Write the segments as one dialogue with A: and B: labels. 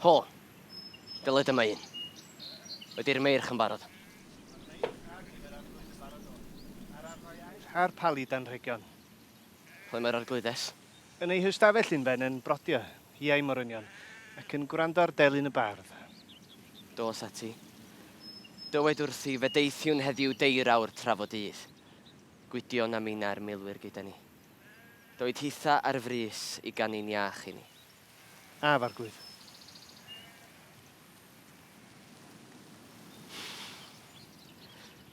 A: Ho, dyled yma un. Ydy'r meirch yn barod.
B: Ar palid anrhegion.
A: Ple mae'r arglwyddes?
B: Yn ei hystafell unfen yn brodio, hiau morynion, ac yn gwrando ar delyn y bardd.
A: Dos ati. Dywed wrthi fe deithiwn heddiw deirawr trafodydd. Gwydion am un ar milwyr gyda ni. Doedd hitha ar frys i ganu'n iach i ni.
B: A farglwydd.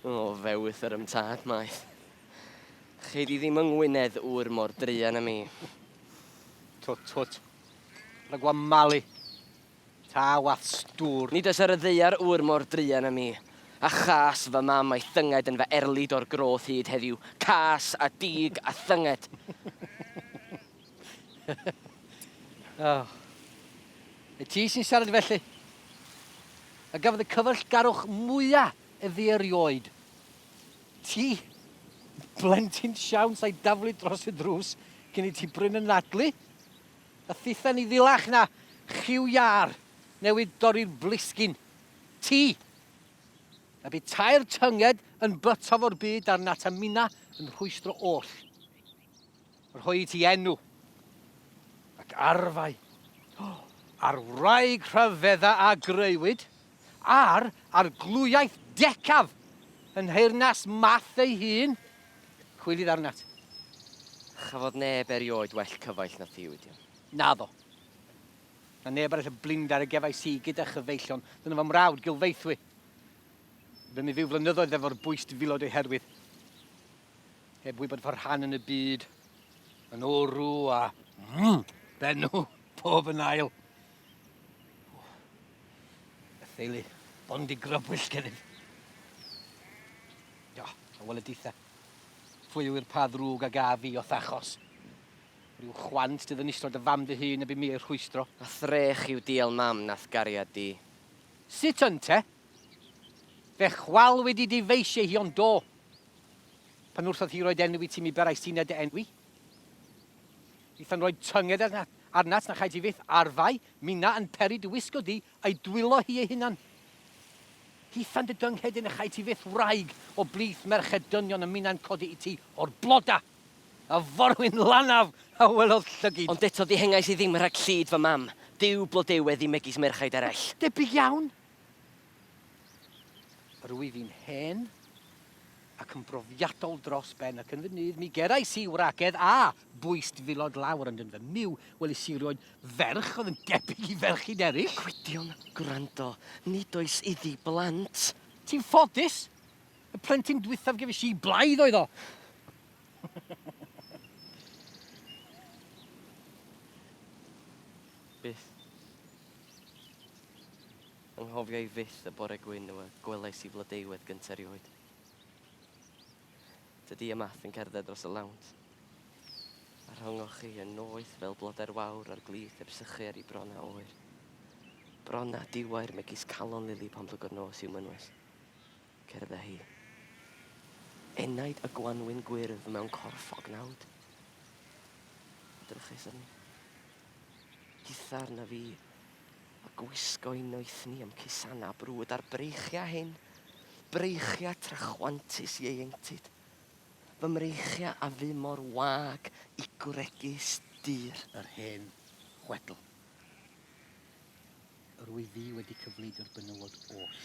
A: O, fewith yr ymtad maeth. Chei di ddim yng Ngwynedd ŵr mor druan am i.
C: Twt. Rhaid malu. Ta wath stŵr.
A: Nid oes ar y ddeiar ŵr mor druan am i. A chas fy mam a'i thynged yn fy erlid o'r groth hyd heddiw. Cas a dig a thynged.
C: Oh. Y ti sy'n siarad felly. A gafodd y cyfaill garwch mwyaf iddi erioed. Ti, blentyn siawn sa'i daflu dros y drws cyn i ti bryn yn nadlu. A thithan i ddilach na chiw iar newid dorri'r blisgyn. Ti! A bu tair tynged yn bytof o'r byd ar nat a mina yn rhwystro oll. Rhoi ti enw. Ac arfau. Ar wraig rhyfedda a greuwyd. Ar glwyaeth decaf yn heirnas math ei hun. Chwilydd arnat.
A: Chafodd neb erioed well cyfaill na thi wedi.
C: Naddo. Na neb arall y blind ar y gefau si gyda chyfeillion. Dyna fy mrawd gilfeithwi. Fe mi fyw flynyddoedd efo'r bwyst filod ei herwydd. Heb wybod ffordd rhan yn y byd. Yn orw a benw pob yn ail. Y theulu bondi grybwyll gennyf. A wel y ditha. Pwy yw'r pa ddrwg ag a fi o thachos. Rhyw chwant dydd yn istod y fam dy hun a bu mi ei rhwystro.
A: A threch i'w diel mam nath gariad di.
C: Sut yn te? Fe chwal wedi difeisio hi ond do. Pan wrthodd hi roed enw i ti mi berai sy'n dy enwi. Eithan roed tynged arnat na chai ti fyth arfau, mina yn peri dy wisgo di a'i dwylo hi ei hunan. Hithan dy dynghedyn y chai ti fyth wraig o blith merched dynion y mina'n codi i ti o'r bloda. A forwyn lanaf a welodd llygyd.
A: Ond eto ddihengais i ddim rhag llyd fy mam. Dyw blodewedd i megis merchaid eraill.
C: Debyg iawn. Rwy fi'n hen ac yn brofiadol dros ben ac yn fy nydd mi gerai si wragedd a bwyst filod lawr yn fy miw wel i si rioed ferch oedd yn debyg i ferchyd eraill.
A: Gwydion, gwrando, nid oes iddi blant.
C: Ti'n ffodus? Y plentyn dwythaf gefys i blaidd oedd o.
A: Byth. Anghofio i fyth y bore gwyn o gwelais i flodeuwedd gyntaf erioed. Dydy y math yn cerdded dros y lawnt. A rhongoch chi yn noeth fel bloder wawr ar glith heb sychu ar ei brona oer. Brona diwair megis calon lili pan blwgo'r nos i'w mynwes. Cerdda hi. Enaid y gwanwyn gwyrdd mewn corff o gnawd. Drychus arni. Hitha arna fi. A gwisgo i noethni am cusana brwyd ar breichia hyn. Breichia trachwantus i ieuenctid. Fy mreichia a fi mor wag i gwregus dyr.
C: Yr hen chwedl. Rwy fi wedi cyflid yr benywod oll.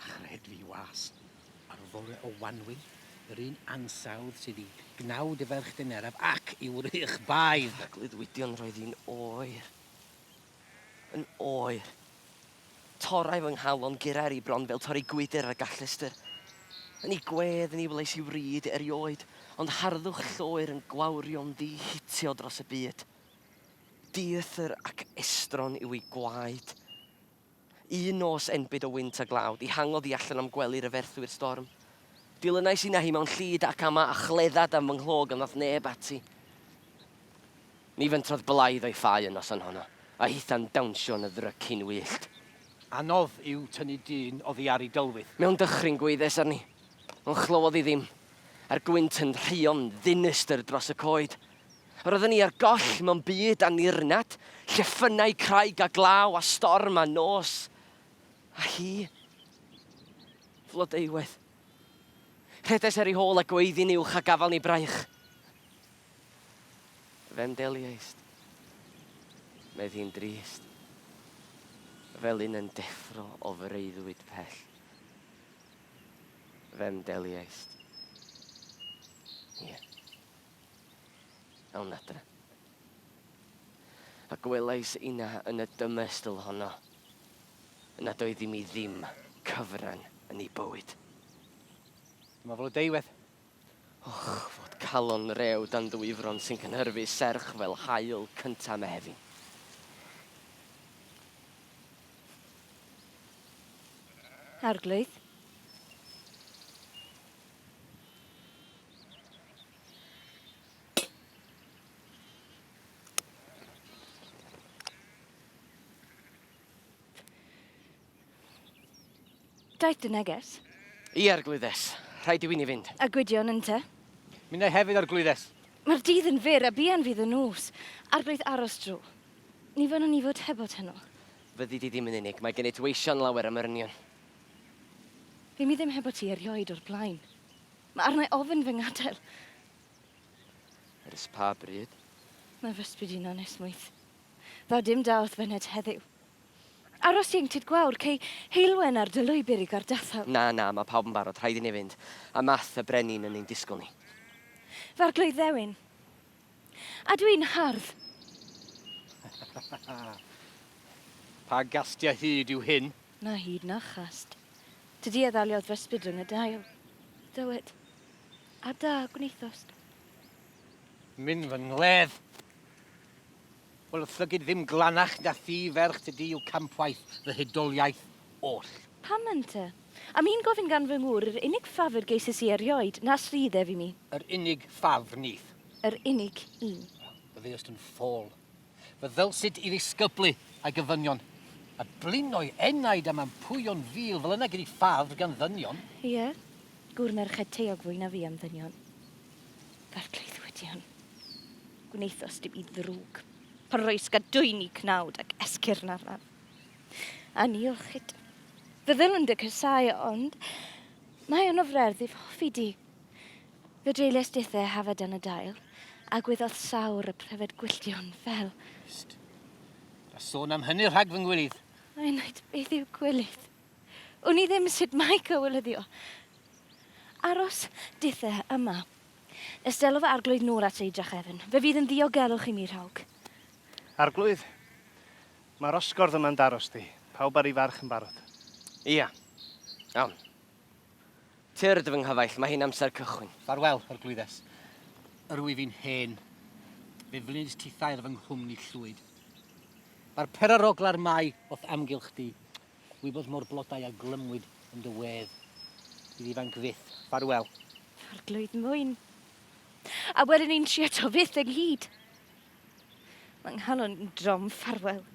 C: Chred fi was. Ar fore o wanwyn, yr un ansawdd sydd i gnawd y ferch dyneraf ac i'w rych baedd.
A: Glydwidion roedd hi'n oer. Yn oer. Torau fy nghalon gurer i bron fel torri gwydr ar galluster. Yn ei gwedd yn ei wleis i wryd erioed, ond harddwch lloer yn gwawrion di hitio dros y byd. Diethyr ac estron yw ei gwaed. Un nos enbyd o wynt a glawd, i hangodd i allan am gwely'r y ferthwyr storm. Dilynais i na hi mewn llyd ac ama a chleddad am fy nghlog ond nath neb ati. Ni fentrodd blaidd o'i ffau yn noson honno, a hitha'n dawnsio yn y ddryc cyn wyllt.
C: Anodd yw tynnu dyn oddi ar ei dylwydd.
A: Mewn dychryn gweiddes arni. Ond chlywodd i ddim. A'r gwynt yn rhion ddinistyr dros y coed. Roeddwn ni ar goll mewn byd a nirnad, Llyffynnau craig a glaw a storm a nos. A hi, flodeuwedd. Rhedes ar ei hôl a gweiddi'n uwch a gafal ni braich. Fe'n deliaist. Mae ddi'n drist. Fel un yn deffro o freuddwyd pell. Fe'n deliaist. Ie. Awn adre. A gwelais una yn y dymestl honno. Yna doedd i mi ddim cyfran yn ei bywyd.
C: Mae flodeuwedd.
A: Fod calon rew dan ddwyfron sy'n cynhyrfu serch fel haul cynta Mehefin.
D: Arglwydd. Daeth dy neges.
A: I arglwyddes, rhaid i wyni fynd.
D: A Gwydion yn te.
C: Minnau hefyd ar glwyddes.
D: Mae'r dydd yn fyr a bian fydd y nos. Arglwydd aros dro. Ni fyddwn ni fod hebod heno.
A: Fyddi di ddim yn unig, mae gen i dweision lawer am Myrnion.
D: Fi mi ddim hebod ti erioed o'r blaen. Mae arnau ofyn fy ngadael.
A: Ers pa bryd?
D: Mae fysbyd i'n onesmwyth. Ddaw dim daodd fyned heddiw. Aros i'n tyd gwawr, cei heilwen ar dy lwybr i gardathal.
A: Na, mae pawb yn barod, rhaid i ni fynd. A math y brenin yn ein disgwyl ni.
D: Farglwydd ddewin. A dwi'n hardd.
C: Pa gastia hyd yw hyn?
D: Na hyd na chast. Tydi eddaliodd fysbyd rhwng y dail. Dywed. A da gwneithost.
C: Mynd fy ngledd. Wel, llygyd ddim glanach na thi ferch tydi yw campwaith fy hydoliaeth oll.
D: Pam yn te? A mi'n gofyn gan fy ngŵr yr unig ffafr geises i erioed na sriddef i mi.
C: Yr unig ffafr nith.
D: Yr unig un.
C: Fy ddeust yn ffôl. Fy ddylsyd i ddisgyblu a'i gyfynion. A blino'i enaid am ampwyon fil fel yna gyda ffafr gan ddynion.
D: Ie, gŵr merched teog fwy na fi am ddynion. Farglwydd Gwydion. Gwneithos dim i ddrwg. Parroes gadwyni cnawd ac esgyrn arnaf. A ni olchyd. Fy ddylwn dy cysau, ond mae yn ofredd i hoffi di. Fy dreiles dithau hafod yn y dail, a gwyddodd sawr y pryfed gwylltion fel.
C: Just. A sôn am hynny rhag fy ngwylydd.
D: Mae'n wneud beth yw gwylydd. Wn i ddim sut mae cywylyddio. Aros dithau yma. Ystelo fy arglwydd nôl at ei drachefn. Fe fydd yn ddiogelwch i mi rhawg.
B: Arglwydd, mae'r osgordd yma'n daros di. Pawb ar ei farch yn barod.
A: Ia. Iawn. Tyrd fy nghyfaill, mae hi'n amser cychwyn.
C: Farwel, ar glwyddes. Yrwy fi'n hen. Fe flynid tithair fy nghwmni llwyd. Mae'r perarogla'r mai wrth amgylch di. Wybodd mor blodau a glymwyd yn dy wedd. Bydd ifanc fyth. Farwel.
D: Arglwydd mwyn. A wedyn ni'n trio to fyth ynghyd. Mae'n nghalon yn drom ffarwel.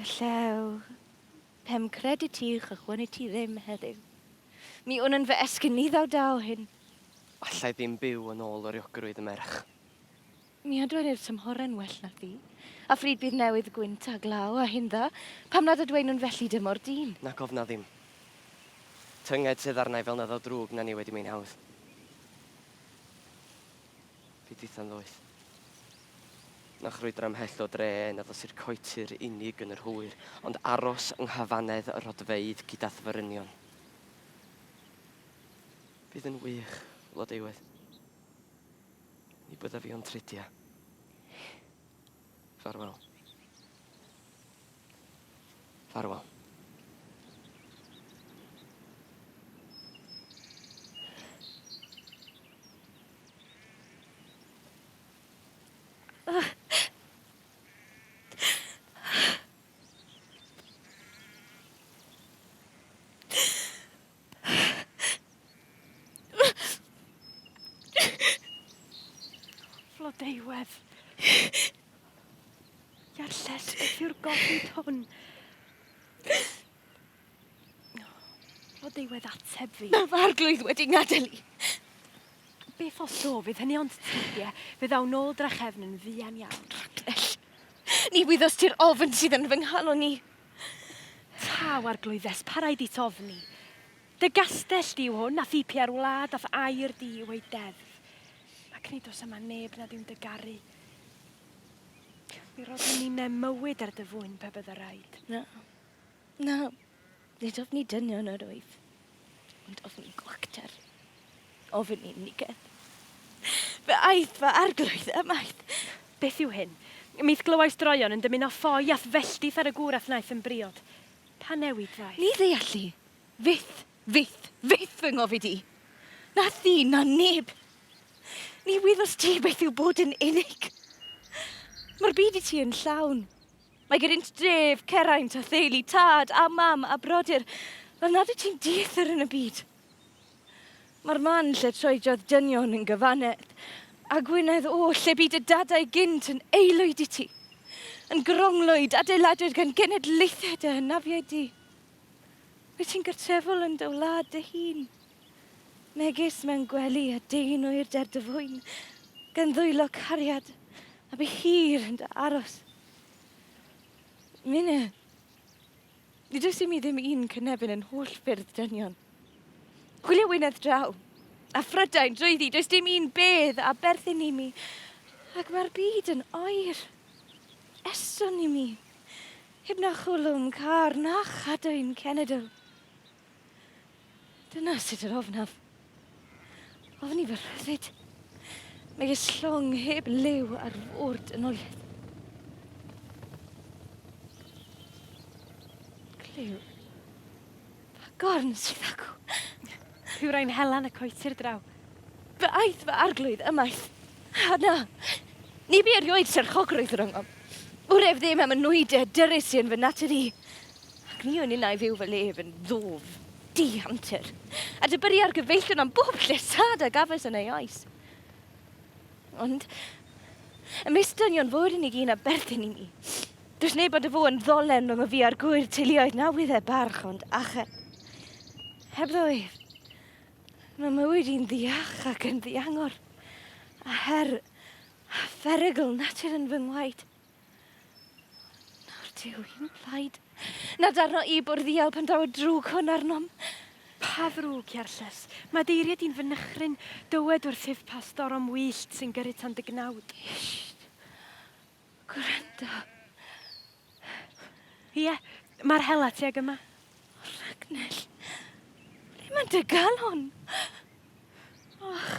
D: Y llew. Pem cred i ti chychwan i ti ddim heddiw. Mi o'n yn fy esgyn ni ddaw daw hyn.
A: Allai ddim byw yn ôl o'r iogrwydd y merch.
D: Mi adwain i'r tymhoren well na fi. A phryd bydd newydd gwynt a glaw a hynda, pam nad ydwein nhw'n felly dim o'r dyn.
A: Na gofna ddim. Tynged sydd arnau fel na ddaw drwg na ni wedi mynd hawdd. Byd eitha'n ddoeth. Na chrwydra ymhell o dre na ddos i'r coetir unig yn yr hwyr, ond aros yng nghafanedd y rodfeidd gyda thfyrynion. Bydd yn wych, Flodeuwedd. Ni bydda fi o'n tridia. Farwel. Farwel.
E: Flodeuwedd. Iarlles, beth yw'r gofid hwn? Flodeuwedd ateb fi.
D: Na farglwydd wedi ngadael i.
E: Beth os do, fydd hynny ond tybiau, fydd awn ôl drachefn yn fuan iawn.
D: Ni wyddos ti'r ofn sydd yn fy nghalon ni.
E: Taw arglwyddes, pa raid i tofni. Dy gastell di yw hwn, a thipi ar wlad, a air di yw ei deddf. Ac nid os yma neb nad yw'n dygaru. Mi roedd ni ne mywyd ar dy fwyn pe bydd y rhaid.
D: Na, nid ofni dynion yr wyf. Ond ofni gwacter. Ofni unigedd. Fy aeth fy arglwydd ymaith.
E: Beth yw hyn? Mith glywais droion yn dymuno ffoi ath felltith ar y gŵr ath naeth yn briod. Pa newid ddaeth?
D: Ni ddeallu. Fyth fy ngofid i. Na thi, na neb. Ni wyddos ti beth yw bod yn unig. Mae'r byd i ti yn llawn. Mae gyda'n dref, ceraint, a theulu, tad, a mam, a brodyr. Fel nad wyt ti'n diethyr yn y byd. Mae'r man lle troediodd dynion yn gyfanedd. A Gwynedd o lle byd y dadau gynt yn aelwyd i ti. Yn gronglwyd adeiladwyd gan genedlaethau dy hynafiau di. Wyt ti'n gartrefol yn dy wlad dy hun. Megis mewn gwely a deun o'r der dy fwyn. Gan ddwylo cariad a by hir yn dy aros. Minne, nid oes i mi ddim un cynefin yn holl ffyrdd dynion. Chwilio Wynedd draw. A Phrydain drwyddi, does dim un bedd a berthyn i mi. Ac mae'r byd yn oer. Eson i mi. Heb na chwlwm car na chadwyn cenedl. Dyna sut yr ofnaf. Ofni fy rhyddid. Mae llong heb liw ar fwrdd yn oliad. Cliw. Fa gorn sydd acw.
E: Rhyw rhain helan y coetir draw.
D: Fy aeth fy arglwydd ymaith. A na, ni bu erioed serchogrwydd rhwngom. Wref ddim am y nwydau dyrus sy'n fy natur i. Ac ni o'n unau fyw fy lef yn ddof, dihantyr. A dybyrru ar gyfeillon am bob llesad a gafes yn ei oes. Ond, y misdynion fod yn ei gyn a berthyn i mi. Does neb bod y fo yn ddolen rhwng y fi a'r gwir teuluoedd na wyddau barch ond ache. Hebddo ef, mae mywyd i'n ddiach ac yn ddiangor. A her, a pherygl natur yn fy ngwaed. Nawr diw i'n plaid. Na darno i bwrddiel pan daw y drwg hwn arnom.
E: Pa ddrwg, Iarlles. Mae deiriad i'n fynychryn dywed wrthyf pa storom wyllt sy'n gyrru tan dy gnawd.
D: Gwrando.
E: Ie, mae'r hela tuag yma.
D: Ragnell. Ble mae'n dy galon? Och,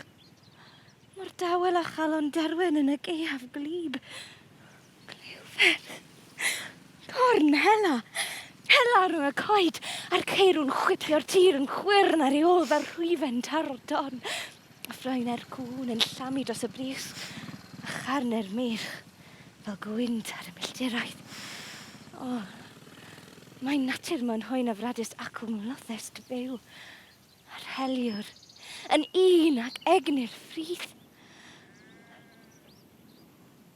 D: mae'r dawel a chalon derwen yn y geiaf glib. Glewfer. Corn hela. Hela rhwng y coed, a'r ceirwn chwipio'r tir yn chwyrn ar ei ôl fel rhwyfen taro don. A ffraen er cwn yn llamu dros y bris, a charner mych fel gwynt ar y milltiroedd. O, mae natur mewn hoen a fradus acwm loddest byw. A'r heliwr, yn un ac egnir ffrith.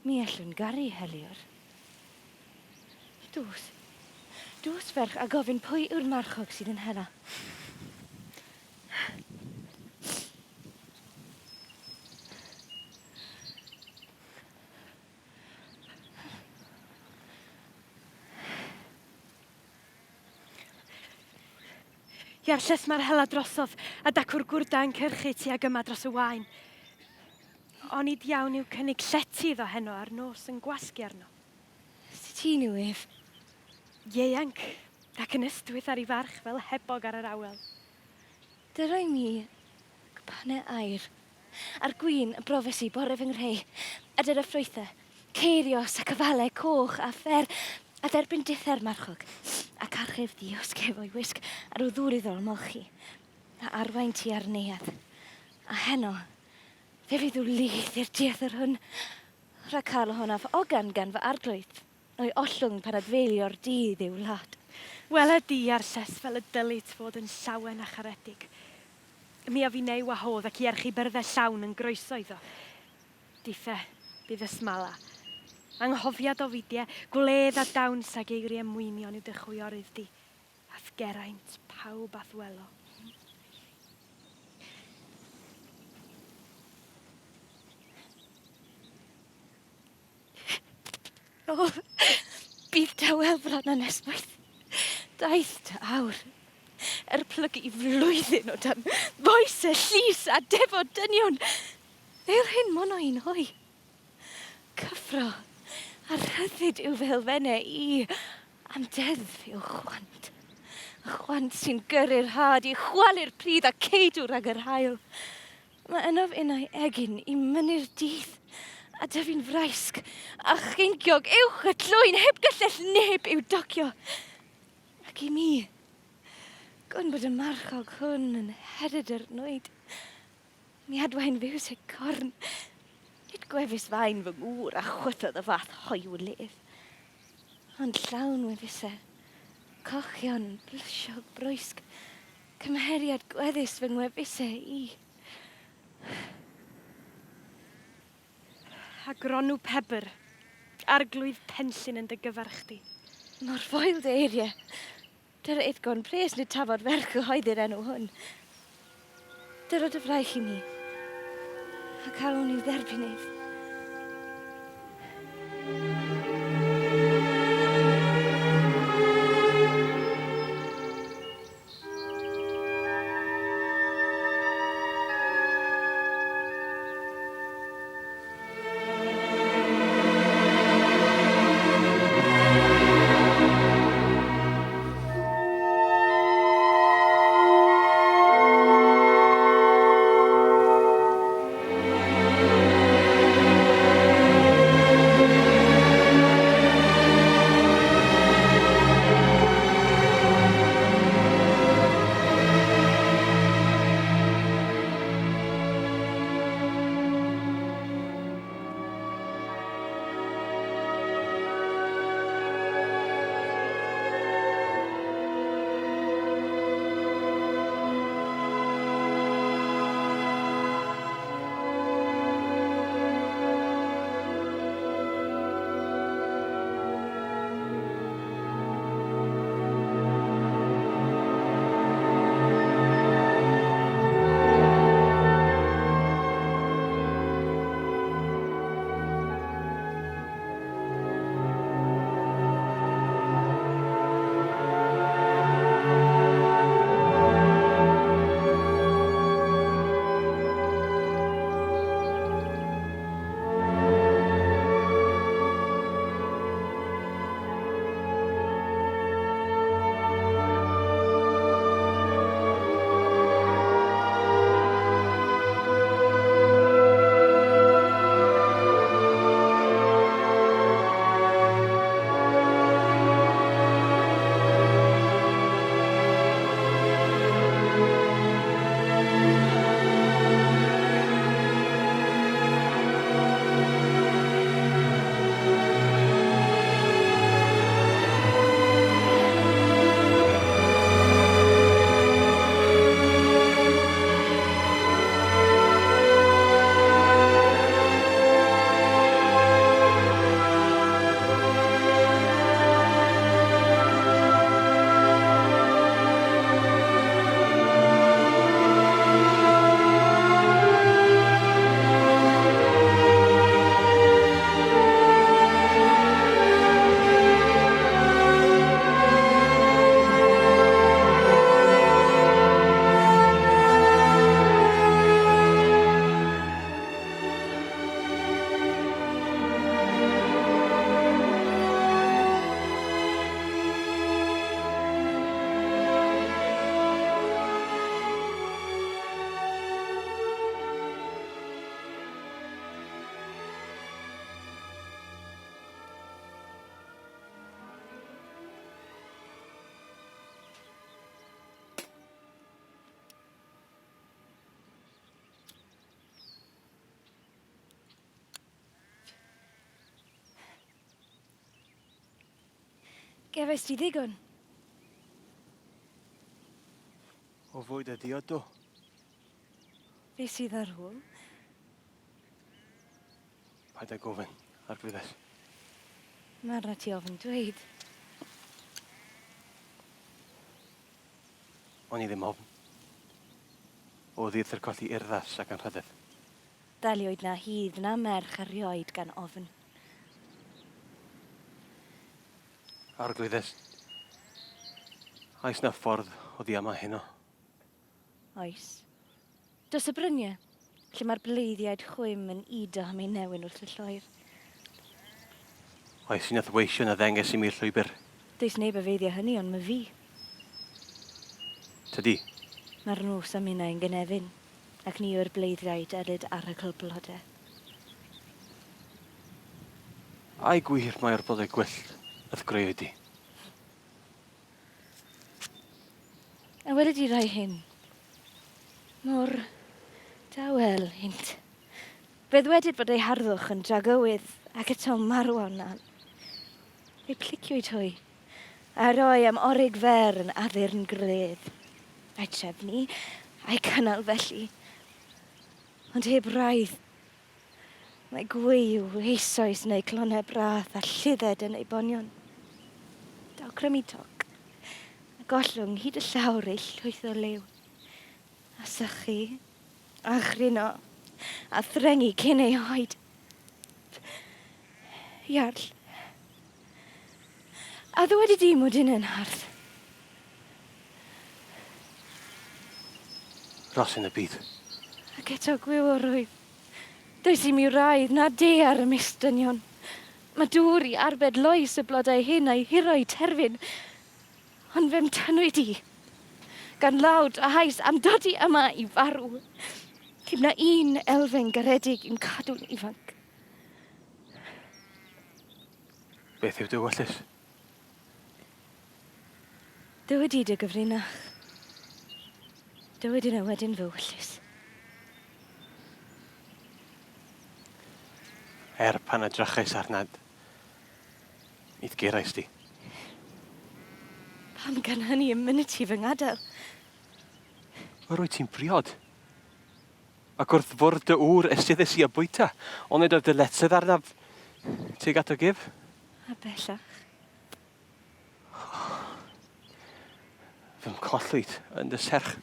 D: Mi allwn garu heliwr. Dws ferch a gofyn pwy yw'r marchog sydd yn hela.
E: Iarlles mae'r hela drosodd a dacwr gwrda yn cyrchu tuag yma dros y wain. Onid iawn yw cynnig llety iddo heno ar nos yn gwasgu arno.
D: Sut ti'n yw ef?
E: Ieuanc, ac yn ystwyth ar ei farch fel hebog ar yr awel.
D: Dyroi mi gpanau air. Ar gwyn y brofes i bore fy nghreu. A dyr y ffrwythau, ceirios a cyfalau coch a ffer. A derbyn dither marchog. A carchef ddios cef o'i wisg ar o ddŵr iddol molchi. A arwain ti ar neuad. A heno, fe fydd o lyth i'r diethyr hwn. Rhaid cael hwn af ogan gan fy arglwydd. O'i ollwng pan adfeilio'r dydd i'w wlad.
E: Wel y di Iarlles fel y dylid fod yn llawen a charedig. Mi a fi neu wahodd ac i erchu byrddau llawn yn groeso iddo. Dithe, bydd ysmala. Anghofiad o fidiau, gwledd a dawns ag eiriau mwynion i'w dychwiorydd di. Ath geraint pawb ath welo.
D: O, bydd dawel bron yn esbaith. Daeth dy awr. Plygu I flwyddyn o dan boes y llys a defo dynion. Ddeir hyn mon o un hoi. Cyffro a rhyddid yw felfennau I am deddf yw chwant. Y chwant sy'n gyrru'r had I chwalu'r pryd a ceidwr ag yr hael. Mae ynof unau egin I mynnu'r dydd a dyfu'n fraisg a chyngiog uwch y tlwyn heb gyllell neb i'w docio. Ac I mi, gwn bod y marchog hwn yn hered yr nwyd. Mi adwain fyw sy'n corn. Nid gwefus fain fy ngŵr a chwythodd y fath hoiw lef. Ond llawn wefusau. Cochion, blysio, brwysg. Cymheriad gweddus fy ngwefusau I.
E: A gronw pebr. Arglwydd penllyn yn dy gyfer chdi.
D: Mor foel dy eiriau. Dyr eithgon pres nid tafod ferch gyhoeddi'r enw hwn. Dyr o dy fraich I mi. A calwn i'w dderbynydd. Gefais ti ddigon?
B: O fwyd y diodw.
D: Fe sydd ar hwyl?
B: Paid â gofyn, arglwyddes.
D: Mae'r na ti ofyn dweud.
B: O'n I ddim ofn. O ddieithr colli urddas ac yn rhyddedd.
D: Daliwyd na hydd na merch erioed gan ofyn.
B: Arglwyddes. Oes na ffordd o ddi yma heno.
D: Oes. Dos y bryniau, lle mae'r bleiddiaid chwym yn udo am ei newyn wrth y lloer.
B: Oes sy'n athweisio na ddenges i mi'r llwybr.
D: Does neb y feiddio hynny, ond mae fi.
B: Tydi,
D: Mae'r nos am hynna yn gynefin, ac ni yw'r bleiddiaid eryd arogl blodau.
B: ai gwir mae'r blodau gwyllt yth greu di.
D: A wedi di rai hyn. Mor dawel hynt. Bydd wedyd bod ei harddwch yn dragywydd ac eto marwan an. Ei pliciwyd hwy. A roi am orig fer yn addurn gredd. A'i trefnu, a'i cynnal felly. Ond heb raidd. Mae gwew, eisoes neu clonau brath a llydded yn ei bonion. Daw crymu toc. A gollwng hyd y llawr ei llwyth o lew. A sychu, a chryno, a threngu cyn ei oed. Iarll. A ddwedi di mod yn hardd.
B: Ros yn y byd.
D: Ac eto gwyw o rwydd. Does i mi raidd na de ar y mistynion. Mae dŵr i arbed loes y blodau hyn a'i hiroi terfyn. Ond fe'n tynwyd i. Gan lawd a hais am dodi yma i farw. Cym na un elfen garedig i'n cadw'n ifanc.
B: Beth yw dywyllus?
D: Dywed i dy gyfrinach. Dywed yna wedyn fy wyllus.
B: Pan edrychais arnad, nid gerais di.
D: Pam gan hynny yn mynd ti fy ngadael?
B: Yr wyt ti'n briod. Ac wrth fwrdd dy ŵr estyddus i a bwyta, ond nid oedd dy letydd arnaf teg at o gif.
D: A bellach.
B: Fy mcollwyd yn dy serch.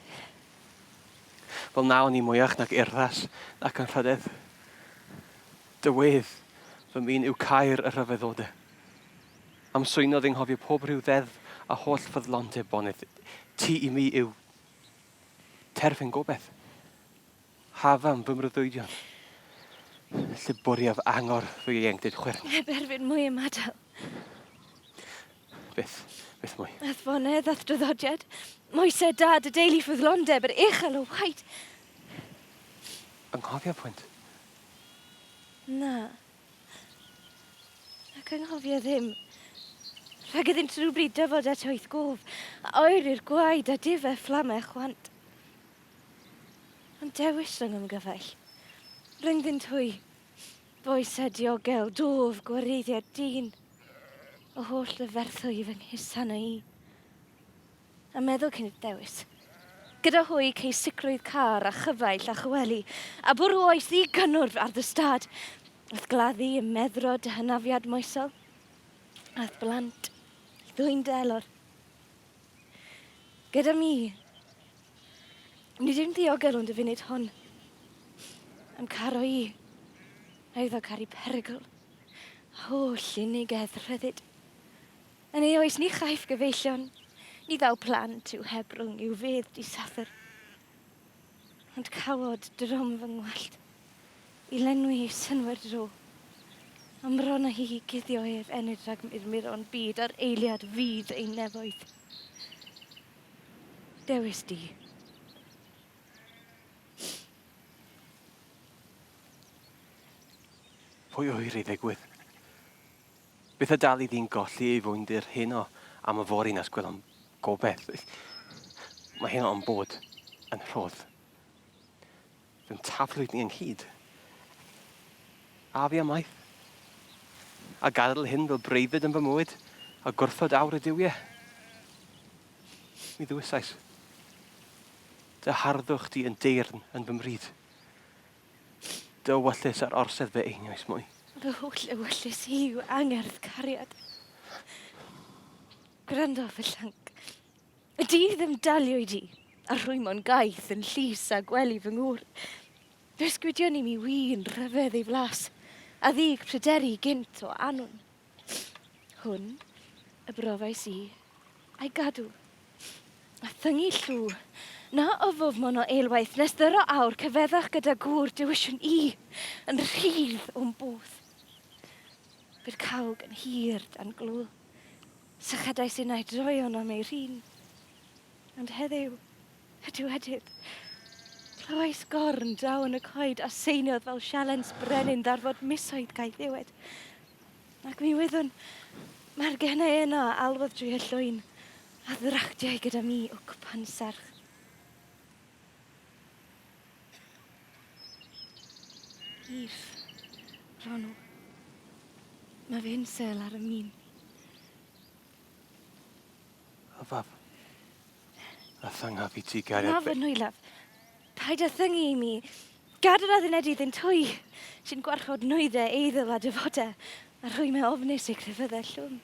B: Fel naw ni mwyach nag urras ac yn rhydedd. Dywedd fy mi'n yw cair y rhyfeddode. Am swynodd yng nghofio pob rhyw ddeddf a holl fyddlondeb bonydd. Ti i mi yw terfyn gobeith. Hafam fy mryddwydion. Lle bwriaf angor fy ieuenctid chwyrn.
D: Heb erbyn mwy ym adael.
B: Beth mwy?
D: Ath fonedd ath draddodiad. Moesau dad y deulu ffyddlondeb yr uchel o waed.
B: Anghofio pwynt.
D: Na. Ac anghofio ddim. Rhag iddyn trwbryd dyfod at wyth gof. A oer i'r gwaed a dife fflamau chwant. Ond dewis rhwng ymgyfaill. Ryngddynt hwy. Boes a diogel, dof, gwareiddiad dyn. O holl y ferthwy fy nghysan o i. A meddwl cyn y dewis. Gyda hwy cei sicrwydd car a chyfaill a chyweli, a bwrw oes ddi gynnwrf ar dy stad. Ath gladdu y meddro dy hynafiad moesol. Ath blant, i ddwy'n delor. Gyda mi, nid yw'n ddiogel ond y funud hon. Am caro i, a iddo caru perygl. Holl unigedd rhyddid. Yn ei oes ni chaiff gyfeillion, ni ddaw plant yw hebrwng yw fedd di sathyr. Ond cawod drom fy ngwallt, i lenwi ei synwyr dro. Am ron a hi guddio ef enyd rhag mirmiron byd ar eiliad fydd ei nefoedd. Dewis di.
B: Pwy oer i ddigwydd? Bydd y dal i ddi'n golli ei fwyndir hyn o am y fori nas gweld am gobeith. Mae hyn o'n bod yn rhodd. Fy'n taflwyd ni ynghyd. A fi amaeth. A gadael hyn fel breiddyd yn fy mwyd. A gwrthod awr y diwiau. Mi ddwysais. Dy harddwch di yn deirn yn fy mryd. Dy wyllus ar orsedd fy einioes mwy.
D: Fy holl ewyllus i yw angerdd cariad. Gwrando fy llanc. Y di ddim dalio i di, a rhwymo'n gaeth yn llys a gwely fy ngŵr. Does gwydion i mi wyn rhyfedd ei flas, a ddig pryderu gynt o anwn. Hwn y brofais i, a'i gadw. A thyngu llw, na ofof mon o eilwaith nes ddyro awr cyfeddach gyda gŵr dywysyn i, yn rhydd o'n bwth. Bydd cawg yn hir dan glw, sychadau sy'n ei droion am ei rhin. Ond heddiw, y diwedydd, clywais gorn daw yn y coed a seiniodd fel sialens brenin darfod misoedd gael ddiwed. Ac mi wyddwn, mae'r gennau yna alwodd drwy y llwyn, a ddrachdiau gyda mi o cwpan serch. If, Ronw, mae fe'n sel ar y min.
B: A fab. A thanga fi ti
D: Na
B: gariad.
D: fy nwylaf, paid a thyngu i mi. Gadw a ddynedydd yn twy, sy'n gwarchod nwyddau eiddil a dyfodau, a rhoi me ofnus i gryfyddau llwm.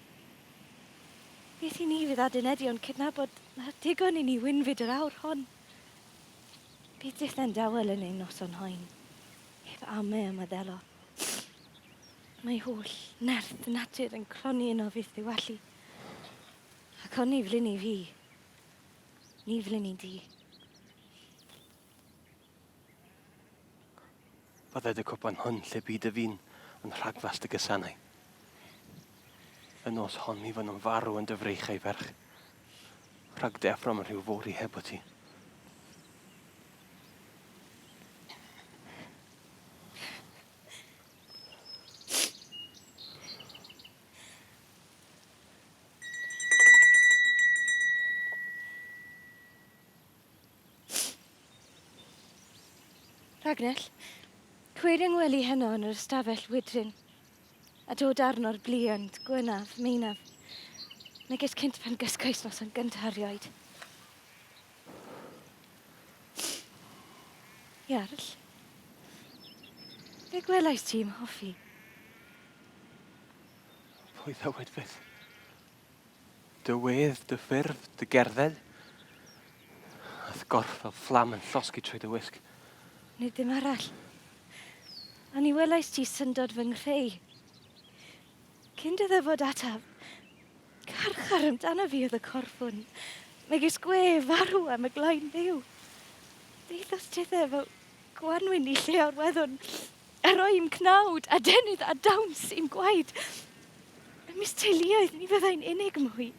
D: Beth i ni fydd adunedion cydnabod na digon i ni wynfyd yr awr hon. Bydd dithau'n dawel yn ein noson hoen, heb ame am addelo. Mae holl nerth natur yn croni yno fydd ddiwallu. Ac o'n ni flin i fi, ni flin i di.
B: Byddai dy cwpan hwn lle byd y fi'n yn rhagfast y gysanau. Y nos hon mi fod yn farw yn dyfreichau ferch. Rhag deffro am rhyw fori heb o ti.
D: Ragnell, cwed yng ngwely heno yn yr ystafell wydryn, a dod arno'r bliant, gwynaf, meinaf, neges cynt pan gysgais nos yn gynta rioed. Iarll, be gwelais ti'n hoffi?
B: Pwy ddywed fydd? Dy wedd, dy ffyrdd, dy gerdded. Ath gorff fel fflam yn llosgu trwy dy wisg.
D: Nid dim arall. A ni welais ti syndod fy nghreu. Cyn dy ddyfod ataf, carchar amdano fi oedd y corffwn. Megis gwe farw am y glaen ddiw. Deithos tyddau fel gwanwyn i lle o'r weddwn. A roi im cnawd a denydd a dawns i'm gwaed. Y mis teuluoedd ni fyddai'n unig mwy.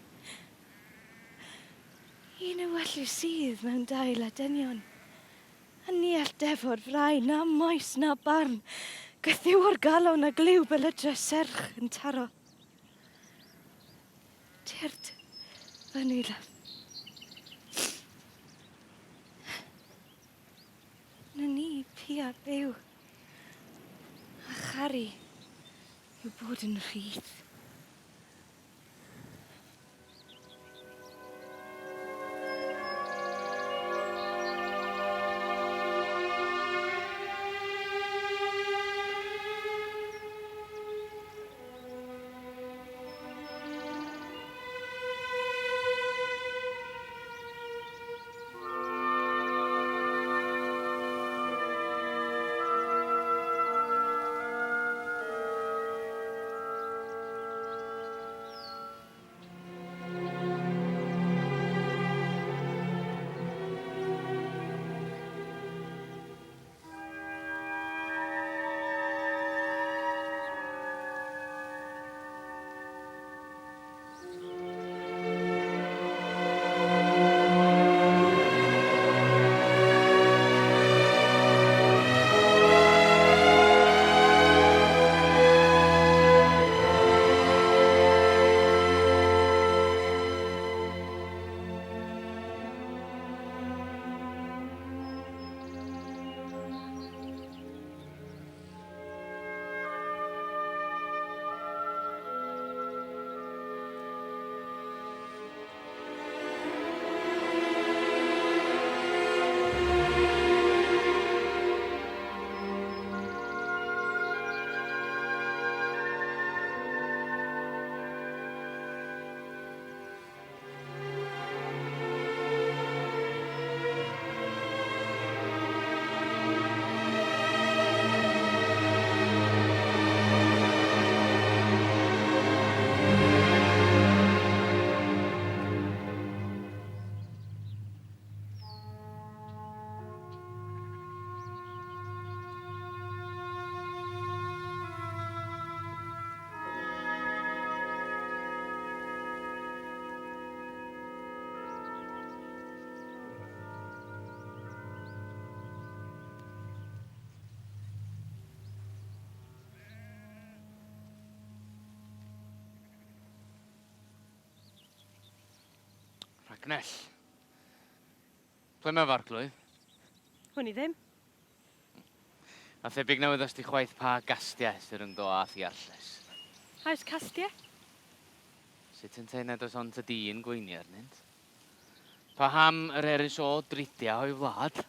D: Un y wellu sydd mewn dail a dynion. A ni all defo'r frai na moes na barn. Gythiw o'r galon a gliw bylydra serch yn taro. Tyrd, fy nwylaf. Na ni pia byw. A chari yw bod yn rhydd.
F: Cnell. Ple mae farglwydd?
E: Hwn i ddim.
F: A thebyg newydd os di chwaith pa gastiau sydd yn do a thiarlles.
E: Haes castiau?
F: Sut yn teimlad os ond y dyn gweiniau arnynt? Pa ham yr erys o dridia o'i wlad?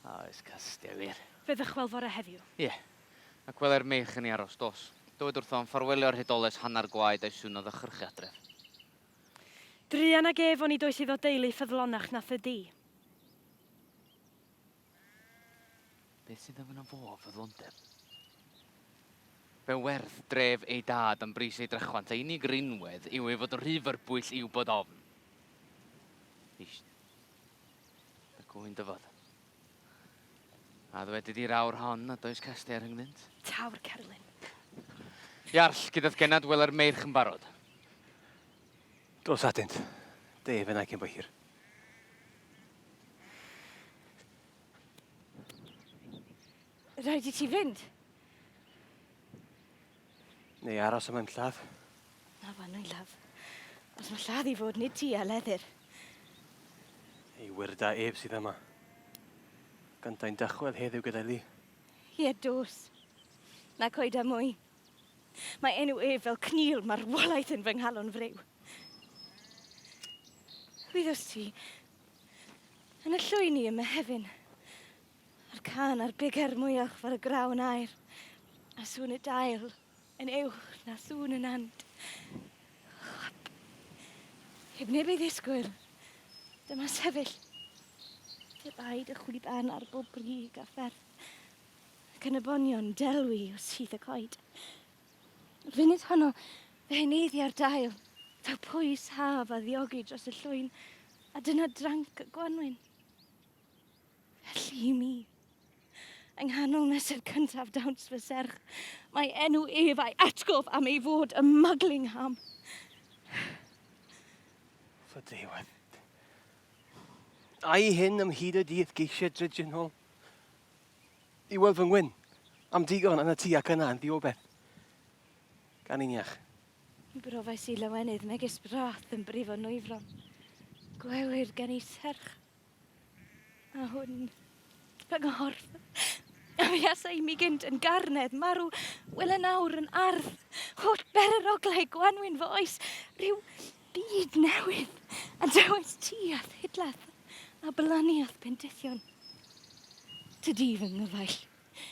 F: Oes castiau wir.
E: Fe ddychwel fore heddiw.
F: Ie. Ac wel meich yn ei aros dos. Dywed wrthom ffarwelio'r hydolus hanner gwaed a'i sŵn o ddechrchiadref.
E: Drian ag ef o'n i does iddo deulu ffyddlonach nath y di.
F: Beth sydd yn fo ffyddlondeb? Fe werth dref ei dad yn bris ei drychwant a unig rinwedd yw ei fod yn rhy fyrbwyll i'w bod ofn. Eist. Y cwyn dyfod. A ddwedi di'r awr hon a does castiau rhyngdynt.
E: Tawr Cerlin.
F: Iarll, gyda'r genad weler meirch yn barod.
B: Dos adynt. Def yna cyn bo hir.
D: Rhaid i ti fynd.
B: Neu aros yma'n lladd.
D: Na fan o'i laf. Os mae lladd i fod nid ti a leddyr.
B: Ei wyrda eb sydd yma. Gantai'n dychwedd heddiw gyda li.
D: Ie, dos. Na coed a mwy. Mae enw ef fel cnil marwolaeth yn fy nghalon friw. Wyddws ti, yn y llwyni y Mehefin, a'r can a'r biger mwyach fel y grawn air, a sŵn y dail yn uwch na sŵn yn ant. Heb neb ei ddisgwyl, dyma sefyll. Debaid y chwib ar bob brig a fferth, ac yn y bonion delwi o sydd y coed. Funud honno, fe heneiddi ar dail, taw pwys haf a ddiogi dros y llwyn, a dyna dranc y gwanwyn. Felly i mi, yng nghanol mesur cyntaf dawns fy serch, mae enw ef a'i atgof am ei fod y Mugglingham.
B: Fy dewedd. Ai hyn ym hyd y dydd geisiau drydyn hol. I weld fy ngwyn. Am digon yn y tu ac yna yn ddiobeth. Gan uniach.
D: I brofais i lawenydd megis brath yn brifo nwyfron. Gwewir gen i serch. A hwn, fy nghorff. A fi asau mi gynt yn garnedd, marw wel yn awr yn ardd. Holl bereroglau gwanwyn fy oes, rhyw byd newydd. A dewis ti a ddidlaeth. A bylaniaeth bendithion. Tydi fy nghyfaill,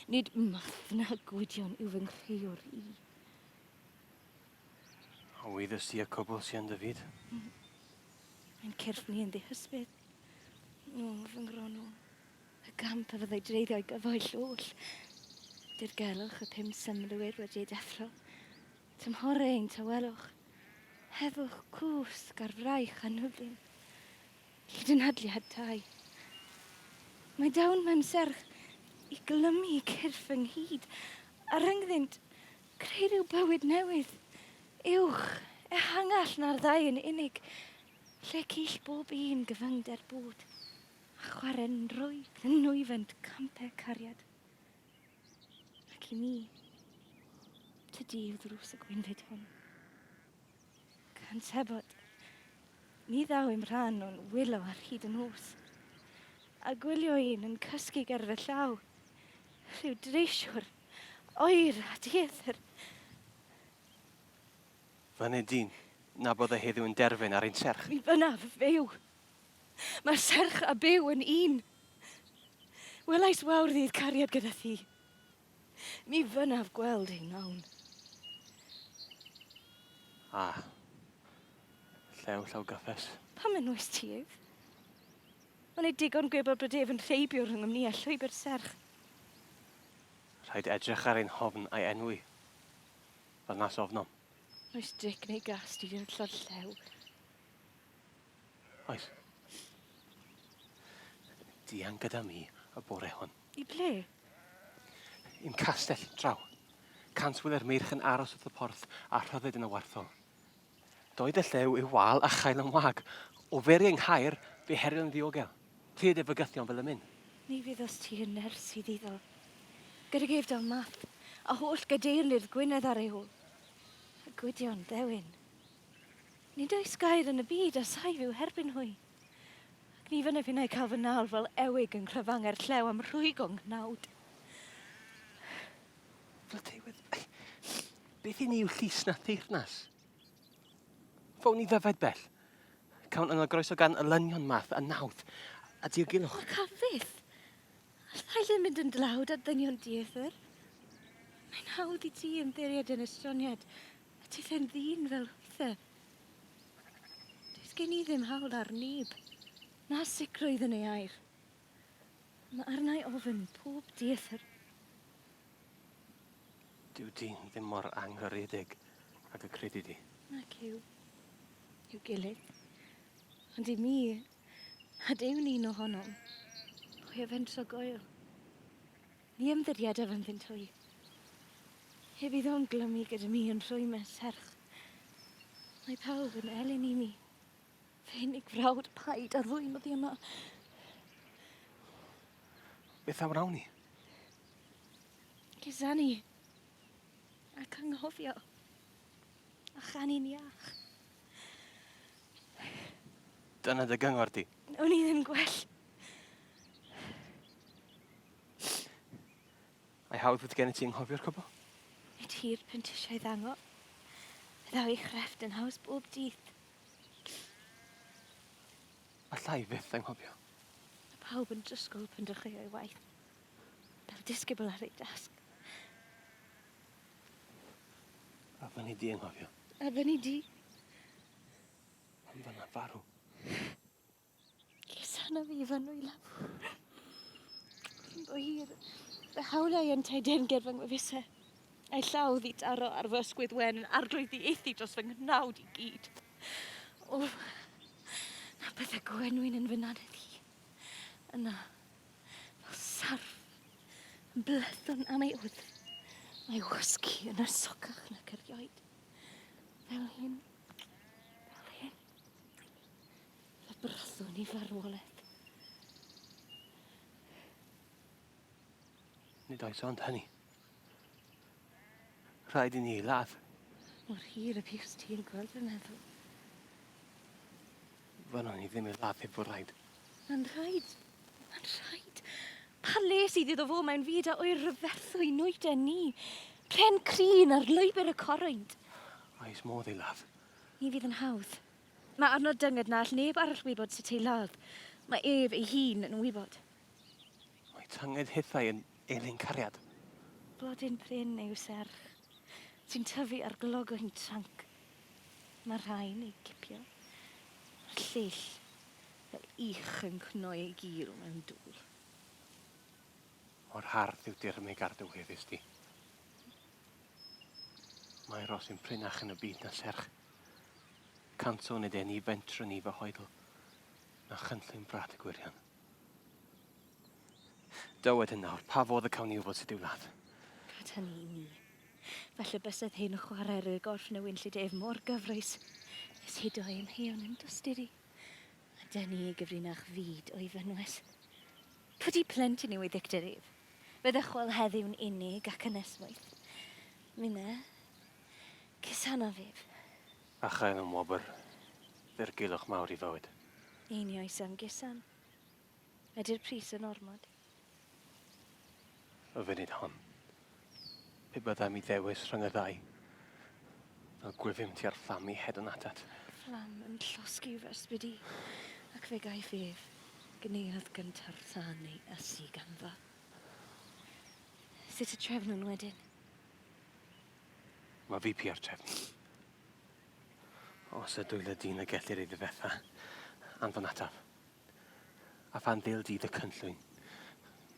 D: nid math na gwydion yw fy nghyr i.
B: A wyddys ti y cwbl sy'n David?
D: Mae'n cyrff ni yn ddihysbydd. O, fy ngronw. Y gamp a fyddai dreiddio gyfoell oll. Dirgelwch y 5 symlwyr wedi ei deffro. Tymhore ein tawelwch. Heddwch cwsg ar fraich a nwflin. Hyd yn hadliad tai. Mae dawn mewn serch i glymu cyrff ynghyd. A ryngddynt, creu rhyw bywyd newydd. Uwch, ehangall na'r ddau yn unig. Lle cyll bob un gyfyngder bod. A chwarae'n rwydd yn nwyfent campau cariad. Ac i mi, tydi yw ddrws y gwynfyd hwn. Gan tebod, ni ddaw im rhan o'n wylo ar hyd yn hws. A gwylio un yn cysgu ger fy llaw. Rhyw dreisiwr, oer a dieithr.
B: Fyny dyn, na bod y heddiw yn derfyn ar ein serch.
D: Mi bynaf fyw. Mae'r serch a byw yn un. Welais wawr ddydd cariad gyda thi. Mi fynaf gweld ein nawn.
B: A, llaw gyffes.
D: Pam yn oes ti yw? Ond ei digon gwybod bod ef yn rheibio rhwng ni a llwybr serch.
B: Rhaid edrych ar ein hofn a'i enwi. Fel nas ofnom.
D: Oes dric neu gas di dyn llod llew.
B: Oes. Dian gyda mi y bore hwn.
D: I ble?
B: Un castell draw. Canswyl yr meirch yn aros wrth y porth a rhyddid yn y warthol. Doedd y llew i'w wal a chael yn wag. O feri yng Nghaer, fe heril yn ddiogel. Cled y fygythion fel y mynd.
D: Ni fydd os ti yn ners i ddiddo. Gyda gef dal math, a holl gadeirlydd gwynedd ar ei hôl. A gwydion ddewin. Nid oes gair yn y byd a saif i'w herbyn hwy. Ac ni fyna fi'n ei cael fy nawr fel ewig yn cryfangu'r llew am rhwyg o'n gnawd.
B: Blodeuwydd, beth i ni yw llys na teirnas? Ffawn ni ddyfed bell. Cawn yn y groeso gan y lynion math a nawdd a diogilwch.
D: O cafydd. Allai ddim mynd yn dlawd a ddynion dieithr. Mae'n hawdd i ti yn ddiried yn estroniad a ti ffen ddyn fel hwythe. Does gen i ddim hawl ar neb. Na sicrwydd yn ei air. Mae arnau ofyn pob dieithr.
B: Dyw dyn ddim mor anghyriedig ag y credu di.
D: Ac yw. Yw gilydd. Ond i mi, nad yw'n un ohonom. Pwy a fentro goel. Ni ymddiried a fy'n fynd hwy. Heb iddo yn glymu gyda mi yn rhwy me serch. Mae pawb yn elin i mi. Fe unig frawd paid a ddwy'n oddi yma.
B: Beth awr awn ni?
D: Cysani. Ac anghofio. A chanu'n iach.
B: Dyna dy gyngor di.
D: O'n i ddim gwell.
B: A'i hawdd fod gen i ti anghofio'r cwbl?
D: Nid hir pentisiau ddango. Ddaw i chrefft yn haws bob dydd.
B: Allai fyth anghofio.
D: Mae pawb yn drysgol pendrychu o'i waith. Fel disgybl ar ei dasg.
B: A fy ni di anghofio.
D: A fy ni di.
B: Am fyna farw.
D: Cysana fi fan o'i laf. O hir. Fy hawliau yn taiden ger fy ngwefusau. A'i llawdd i daro ar fy ysgwydd wen yn arglwydd i eithi dros fy nghnawd i gyd. O, na bydde Gwenwyn yn fy nanydd i. Yna, fel sarf, yn blyddwn am ei wrth. A'i wysgu yn ysocach na cyrioed. Fel hyn. Fel hyn. Fe brythwn i farwolaeth.
B: Nid oes ond hynny. Rhaid i ni i ladd.
D: Mor hir y piws ti yn gweld fy meddwl.
B: Fyna ni ddim i ladd heb fod rhaid.
D: Mae'n rhaid. Mae'n rhaid. Pa les i ddod o fo mewn fyd a o'i ryferthwy nwyt e ni. Pren crin ar lwybr y corwynt.
B: Oes modd i ladd.
D: Ni fydd yn hawdd. Mae arnod dynged na all neb arall wybod sut ei ladd. Mae ef ei hun yn wybod.
B: Mae tynged hithau yn elin cariad.
D: Blodyn prin yw serch. Sy'n tyfu ar glogwyn tranc. Mae rhain ei gipio. Mae'r lleill fel ich yn cnoi ei gil mewn dŵr.
B: O'r hardd yw dirmig ar dy weddus di. Mae ros yn prynach yn y byd na serch. Canto nid e ni fentro ni fy hoedl. Na chynllun brad y gwirion. Dywed yn nawr, pa fodd y cawn ni wybod sydd i'w ladd?
D: Cad hynny i mi. Falle bysedd hyn o chwarae'r y gorff na wynllid ef mor gyfreis. Ys hyd o'i ymheon yn dystiri. A dynnu ei gyfrinach fyd o'i fynwes. Pwyd i plentyn yw ei ddicter ef. Fydde chwal heddiw'n unig ac yn eswaith. Minne, cysana fef.
B: A chael yn wobr, ddirgilwch mawr i fywyd.
D: Einioes am gysan. Ydy'r pris yn ormod.
B: Y funud hon. Pe byddai mi ddewis rhwng y ddau. Fel gwifim ti ar fflam i hed yn atat.
D: Fflam yn llosgi fy ysbryd i. Ac fe gai ffef. Gneodd gynta'r tân ei ysu ganddo. Sut y trefn yn wedyn?
B: Mae fi pi ar trefnu. Os y dwylo dyn y gellir ei ddifetha, anfon ataf. A fan ddil dydd y cynllwyn,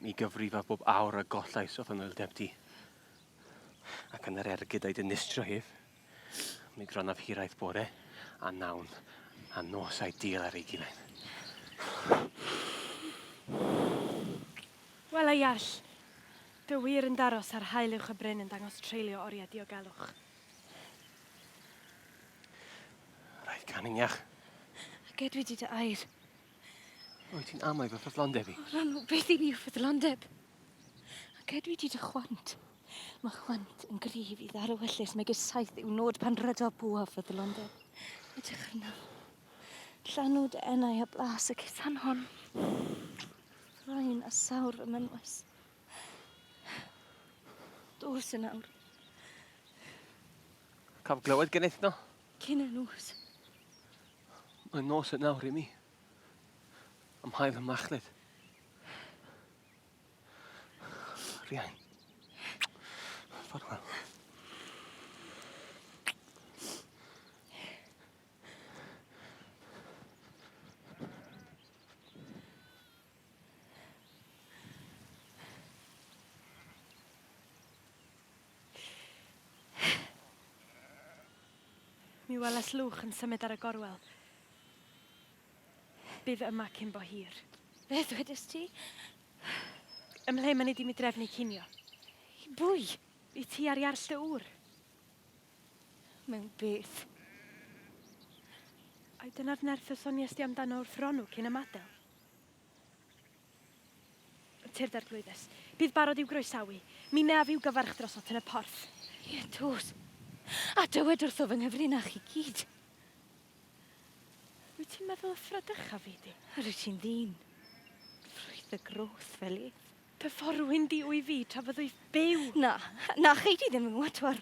B: mi gyfrifa bob awr a gollais oedd yn yldeb di. Ac yn yr ergyd a'i dynistrio hef, mi gronaf hiraeth bore, a nawn, a nos a'i dîl ar ei gilydd.
E: Wel ei all. Dy wir yn daros ar hael uwch y bryn yn dangos treulio oriau diogelwch.
B: Rhaid caniach.
D: Ac edwi di dy air.
B: Wyt ti'n amau fy ffyddlondeb i?
D: O ran o beth i mi yw ffyddlondeb. Ac edwi di dy chwant. Mae chwant yn gryf i ddar o wyllus mae gys saith i'w nod pan rydo bwa ffyddlondeb. Ydych arno. Llanw dy enau a blas y cysan hon. Rhain a sawr fy mynwys. Dŵr sy'n nawr.
B: Caf glywed gen eithno.
D: Cyn y nws.
B: Mae'n nos yn nawr i mi. Am hael y machlid. Riain. Farwel.
E: Mi weles lwch yn symud ar y gorwel. Bydd yma cyn bo hir.
D: Beth wedys ti?
E: Ym mhle ma'n i di mi drefnu cinio.
D: I bwy?
E: I ti ar iar dy ŵr.
D: Mewn beth?
E: A dyna'r nerth y sonies di amdano wrth ronw cyn y madel. Tyrd ar glwyddes. Bydd barod i'w groesawu. Mi nef i'w gyfarch drosot yn y porth.
D: Ie, dos. A dywed wrtho fy nghyfrinach i gyd.
E: Wyt ti'n meddwl ffradycha fi di?
D: Ar wyt ti'n ddyn. Ffrwyth y groth fel i.
E: Dyfforwyn di wyf fi tra fyddwyf byw.
D: Na chi di ddim yn watwar.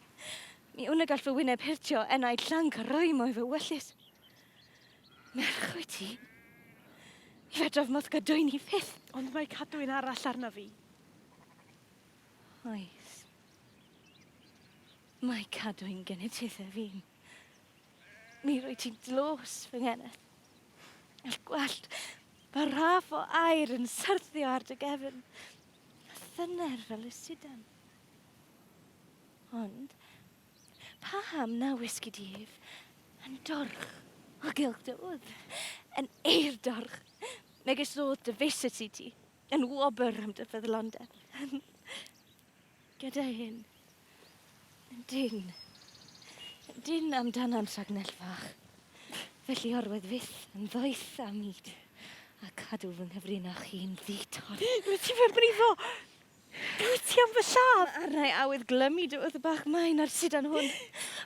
D: Mi wna gall fy wyneb hirtio enau llan roi mwy fy wyllus. Merch wyt ti. I fedrodd modd gadwyn i fydd.
E: Ond mae cadwyn arall arna fi.
D: Oes. Mae cadwyn genetydd y fi'n. Mi rwy ti'n dlos fy ngeneth. All gwallt baraf o air yn syrthio ar dy gefn. A thyner fel y sidan. Ond, pam na wisgi dif yn dorch o gylch dy wdd. Yn eir dorch. Megis ddod dy visit i ti. Yn wobr am dy ffyddlondeb. Gyda hyn. Dyn. Dyn amdana'n rhagnell fach. Felly orwedd fydd yn ddoeth am myd. A cadw fy nghyfrinach chi'n dditor.
E: Wyt ti fe brifo? Wyt ti am fy lladd?
D: Arnau awydd glymu dy wrth y bach maen ar sidan hwn.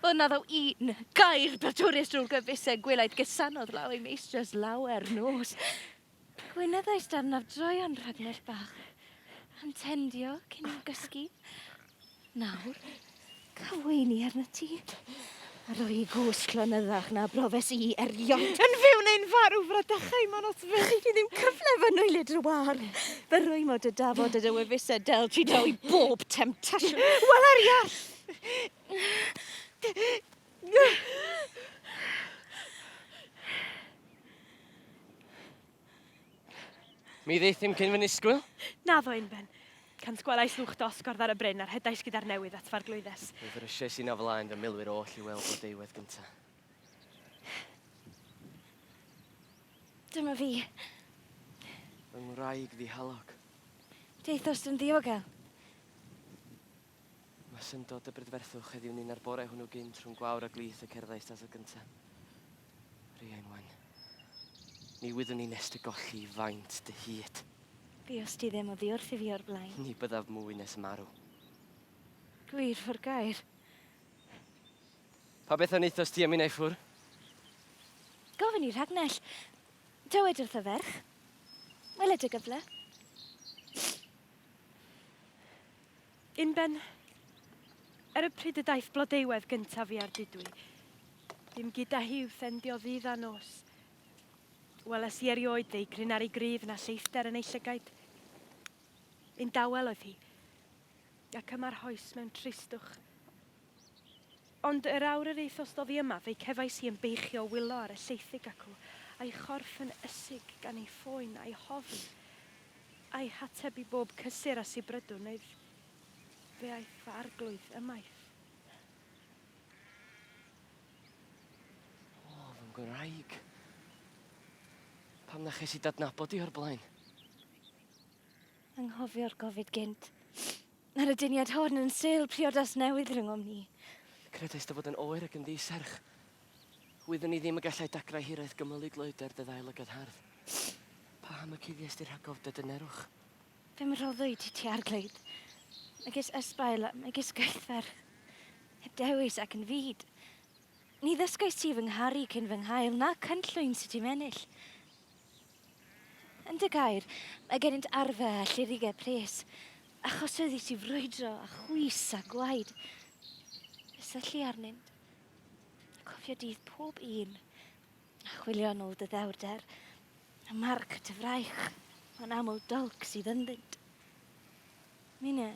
D: O na ddaw un gair blatwrius drwy'r gyfusau gwelaid gysanodd law ei meistras lawer nos. Gwyneddais darnaf droion rhagnell bach. Am tendio cyn i'w gysgu. Nawr, cyweini arna ti. A roi i gwrs clonyddach na brofes i erioed.
E: Yn fyw neu'n farw fradachau ma'n os fe.
D: Ti ddim cyfle fy nwylid rwar. Fy rwy mod y dafod y dywefusau del tri daw i bob temptasiwn.
E: Wel ar iall!
A: Mi ddeithim cyn fy nisgwyl?
E: Na ddo un ben. Can sgwelais lwch dosgordd ar y bryn ar hydais gyda'r newydd at far glwyddes.
A: Bydd yr eisiau sy'n aflaen dy milwyr oll i weld o deiwedd gynta.
D: Dyma fi.
A: Fy ngwraig ddi halog.
D: Deithos yn ddiogel.
A: Mae syndod y brydferthwch heddiw ni'n arbore hwnnw gynt rhwng gwawr a glith y cerddais tas y gynta. Riain wan. Ni wyddwn ni nest y golli faint dy hyd.
D: Fi os ti ddim o ddi wrth i fi o'r blaen.
A: Ni byddaf mwy nes marw.
D: Gwir ffwr gair.
A: Pa beth yn eithos ti am i neu ffwr?
D: Gofyn i Rhagnell. Dywed wrth y ferch. Weled y gyfle.
E: Unben, er y pryd y daeth blodeuwedd gyntaf fi ar dydwy, dim gyda hiw ffendio ddydd a nos. Weles i erioed ddeu gryn ar ei gryf na lleithder yn ei llygaid. Un dawel oedd hi, ac yma'r hoes mewn tristwch. Ond yr awr yr eithos dod i yma, fe'i cefais i yn beichio wylo ar y lleithig acw, a'i chorff yn ysig gan ei ffwyn a'i hofn, a'i hateb i bob cysur a sibrydw, neu fe a'i farglwydd ymaith.
A: O, fy ngwraig. Pam na ches i dadnabod i o'r blaen?
D: Anghofio'r gofid gynt. Ar y diniad hon yn seil priodas newydd rhwng om ni.
A: Credais dy fod yn oer ac yn ddi serch. Wyddwn ni ddim y gallai dacrau hiraeth gymylu gloeder dy ddail y gyddhardd. Pam y cuddies di'r rhagof dy dynerwch?
D: Fe mroddwyd i ti arglwyd. Megis ysbail a megis gaethfer. Heb dewis ac yn fyd. Ni ddysgais ti fy ngharu cyn fy nghael na cynllwyn sydd ti'n ennill. Yn dy gair, mae gennynt arfer a llirigau pres. Achosodd i ti frwydro a chwys a gwaed. Syllu arnynt. Cofio dydd pob un. A chwilio yn ôl dy ddewrder. A marc dy fraich. Ond aml dolc sydd ynddynt. Mina,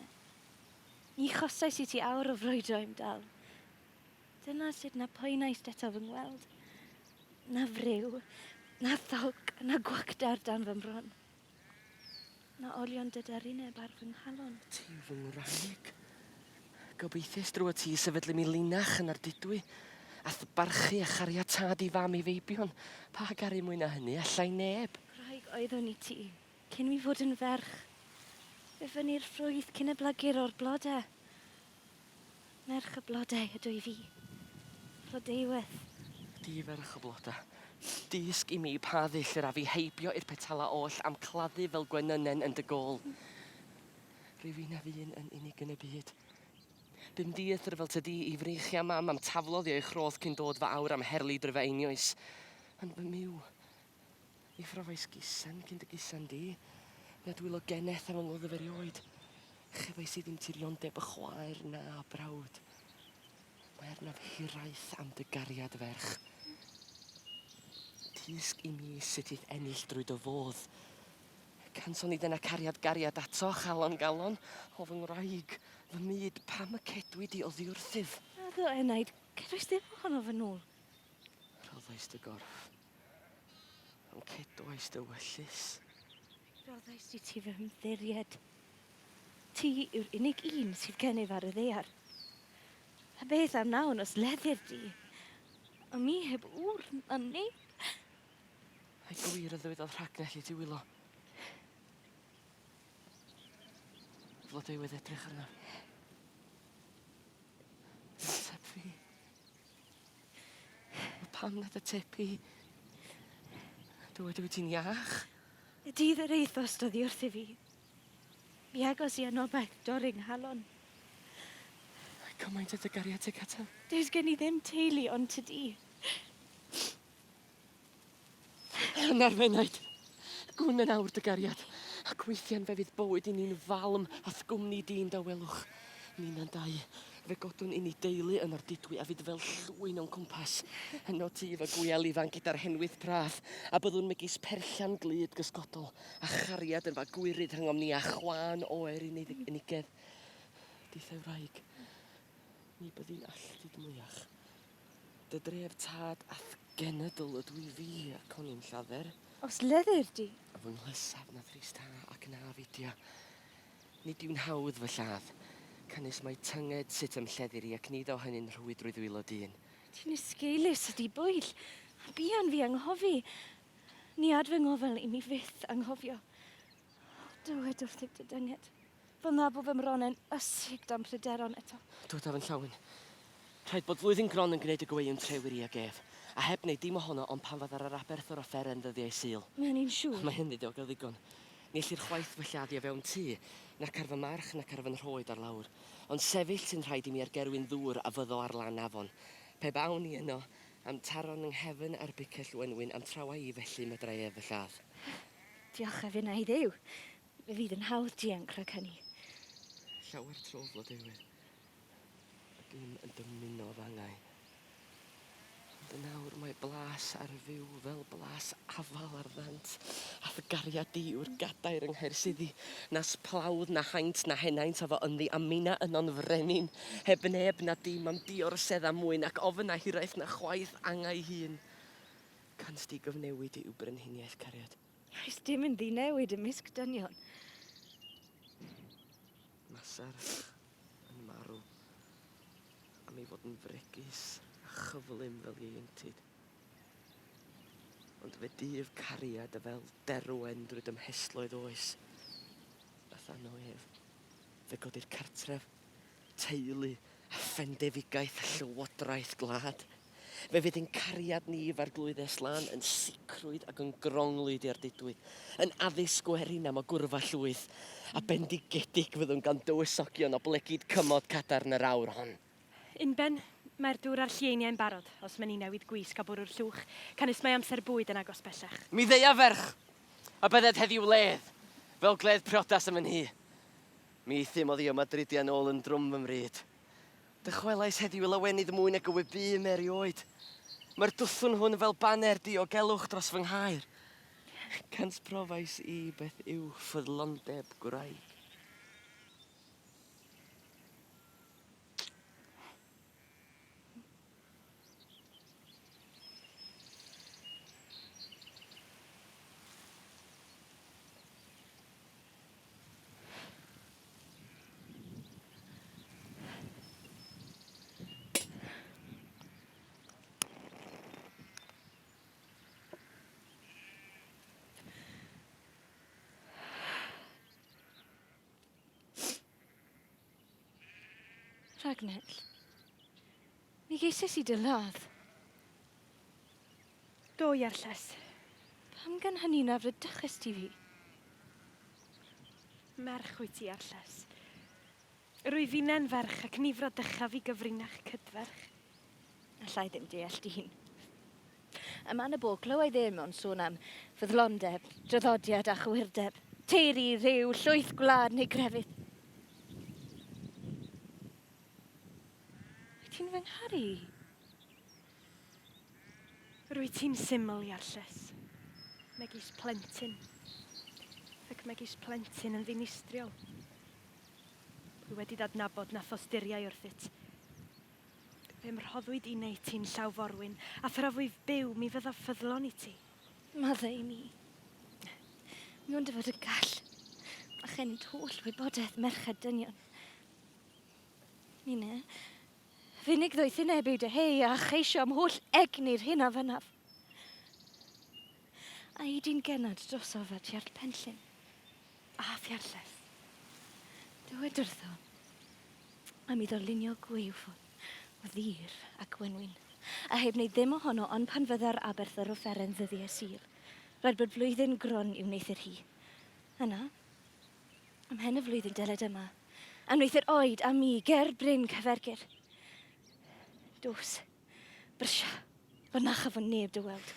D: ni chosais i ti awr o frwydro i'm dal. Dyna sut na poenais eto fy ngweld. Na friw, na tholc, na gwacdar dan fy mron. Na olion dydarineb ar fy nghalon.
A: Ti fy ngwraig. Gobeithiais drwy ti sefydlu mi linach yn ardudwy. Ath barchu a charia tad I fam I feibion. Pa gari mwy na hynny, allai neb.
D: Rhaeg oeddwn I ti, cyn mi fod yn ferch. Fe fyny'r ffrwydd cyn y blagur o'r blodau. Merch y blodau ydw I fi. Blodeuwydd.
A: Di ferch o bloda. Disg I mi pa ddill yr a fi heibio i'r petala oll am claddu fel gwenynnen yn dy gol. Rwyf un a fi yn unig yn y byd. Bym diethr fel tydi I freichia mam am taflodd I o'i chrodd cyn dod fy awr am herlu drefeinioes. Yn fy miw. I ffrofais gusan cyn dy gusan di. Na dwylo geneth am ynglodd y fer oed. Chefais I ddim tiriondeb y chwaer na brawd. Mae arnaf hiraeth am dy gariad ferch. Tisg I mi sut i'th ennill drwy dy fodd. Canson I dyna cariad gariad ato, chalon galon, o fy ngwraig. Fy myd pam y cedwi di o ddiwrthydd.
D: A ddo enaid, cedwys ddim ohono fy nôl.
A: Roddais dy gorff. Ond cedwais dy wyllus.
D: Roddais I ti fy hymddiried. Ti yw'r unig un sydd gennyf ar y ddear. A beth am nawn os leddir di? A mi heb wr a neb.
A: Ai gwir y ddywedodd Rhagnell I ti wylo. Flodeuwydd edrych arno. Tep fi. Pam nad y tepu? Dywed ti'n iach?
D: Y dydd yr eithos dod I wrth I fi. Mi agos I anobaith dorring halon.
A: Cymaint y dy gariad tig ato.
D: Does gen I ddim teulu ond tydi.
A: Yn arfenaid. Gwn yn awr dy gariad. Ac weithiau'n fe fydd bywyd I ni'n falm a thgwmni di'n dawelwch. Ni'n a'n dau. Fe godwn I ni deulu yn ardudwy a fydd fel llwyn o'n cwmpas. Yno ti fy gwiel ifan gyda'r henwydd prath a byddwn megis perllan glyd gysgodol a chariad yn fa gwyryd rhyngom ni a chwan oer unigedd. Dithau wraig, ni byddi'n alltid mwyach. Dy dref tad ath genedl ydw I fi ac o'n i'n llawer.
D: Os leddir di?
A: A fy nghlysaf na thris ta ac na fidio. Nid yw'n hawdd fy lladd. Cynnes mae tynged sut ymlleddir I ac nid o hynny'n rhwyd drwy ddwylo dyn.
D: Ti'n ysgeilus ydi bwyll. A bian fi anghofi. Ni ad fy ngofel I mi fyth anghofio. Dywed wrth dy dynged. Fel na bod fy mron yn ysig dan pryderon eto.
A: Dwyd ar yn llawen. Rhaid bod flwyddyn gron yn gwneud y gweiwn trewyr I ag ef. A heb wneud dim ohono ond pan fod ar yr aberth o'r offeren ddyddiau Sul.
D: Mae'n un siŵr.
A: Mae hyn ddiog o ddigon. Ni ellir chwaith fy lladdi o fewn tŷ, nac ar fy march nac ar fy nhrwyd ar lawr. Ond sefyll sy'n rhaid I mi ar gerwyn ddŵr a fyddo ar lan afon. Pe bawn I yno, am taron yng nghefn ar bicell wenwyn am trawa I felly medrai ef y lladd.
D: Diolch a fyna I ddew. Fe fydd yn hawdd dianc rhag hynny.
A: Llawer tro flodeuwyr. Ac un yn dymuno fangau. Ond nawr mae blas ar fyw fel blas afal ar ddant. A dy gariad di yw'r gadair yng Nghaersiddi. Nas plawdd na haint na henaint o fo ynddi a mina yn o'n frenin. Heb neb na dim am diorsedd a mwyn ac ofyn a hiraeth na chwaith angau hun. Cans di gyfnewid I yw brenhiniaeth cariad.
D: Oes dim yn ddinewid ymysg dynion.
A: Masar yn marw. Am ei fod yn fregus a chyflym fel ieuenctid. Ond fe dyf cariad a fel derwen drwy dymhesloedd oes. Nath anno ef. Fe godi'r cartref, teulu a phendefigaeth llywodraeth glad. Fe fydd ein cariad ni fa'r glwyddes lan yn sicrwydd ac yn gronglwyd i'r didwy. Yn addysg gwerin am o gwrfa llwyth. A bendigedig fyddwn gan dywysogion o blegyd cymod cadarn yr awr hon.
E: Un ben, Mae'r dŵr a'r llieniau'n barod, os mae ni newid gwisg a bwrw'r llwch, canys mae amser bwyd yn agos bellach.
A: Mi ddeia ferch, a bydded heddiw ledd, fel gledd priodas am yn hi. Mi ddim oddi yma dridiau ôl yn drwm fy mryd. Dychwelais heddiw i lawenydd mwy nag ywy bym erioed. Mae'r dwthwn hwn fel baner diogelwch dros fy nghaer. Cans profais I beth yw ffyddlondeb gwraig.
D: Ragnell, mi geises I dy ladd.
E: Do, Iarlles.
D: Pam gan hynny na frydachus ti fi?
E: Merch wyt ti, Iarlles. Rwy fi'n ferch ac nifro dychaf I gyfrinach cydferch.
D: Allai ddim deall dyn. Y man y bo clywai ddim ond sôn am ffyddlondeb, draddodiad a chywirdeb, teiri, rhyw, llwyth gwlad neu grefydd. Wyt ti'n fy ngharu?
E: Rwy ti'n syml, Iarlles. Megis plentyn. Ac megis plentyn yn ddinistriol. Rwy wedi dadnabod na thosturiau wrthyt. Fe mrhoddwyd I wneud ti'n llaw forwyn, a thrafwydd byw mi fydda ffyddlon I ti.
D: Maddau mi. Mi ond y fod y gall. A chenid holl wybodaeth merched dynion. Nine, fynig ddoeth yn ebyw dy hei a cheisio am holl egni'r hyn a fynaf. A I di'n genad dros ofad tiart penllyn.
E: A Iarlles.
D: Dywedr ddo. A mi ddolunio gweuwffon o ddir ac wenwyn. A heb wneud ddim ohono ond pan fydda'r Aberthyr o Fferen ddyddiau syr. Rhaid bod blwyddyn gron i'w wneithir hi. Yna, ym mhen y flwyddyn dyled yma, a wneithir oed a mi ger bryn cyfergyr. Dos, brysia, fod nach a fod neb dy weld.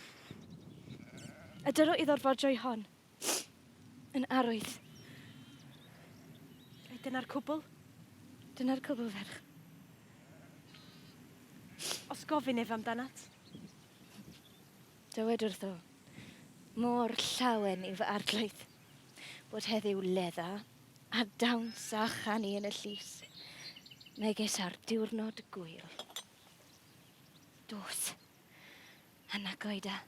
D: A dyro iddo'r fodroi hon, yn arwydd.
E: A dyna'r cwbl?
D: Dyna'r cwbl ferch.
E: Os gofyn ef amdanat?
D: Dywed wrtho, mor llawen yw fy arglwydd, bod heddiw ledda a dawns a chanu yn y llys, megis ar diwrnod gwyl. Dos, yna goeda.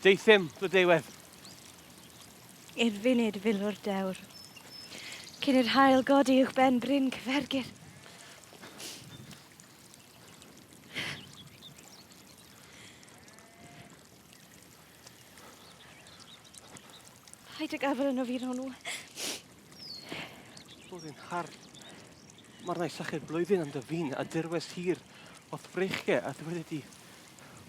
B: Deithim, Blodeuwedd.
D: I'r funud filwr dewr, cyn i'r hael godi uwch ben bryn cyfergyr. Paid y gafel yn o fi'n hwnnw.
B: Blwyddyn har. Mae'r nais achub blwyddyn am dy fi'n a dirwes hir oedd breichge a dweud di.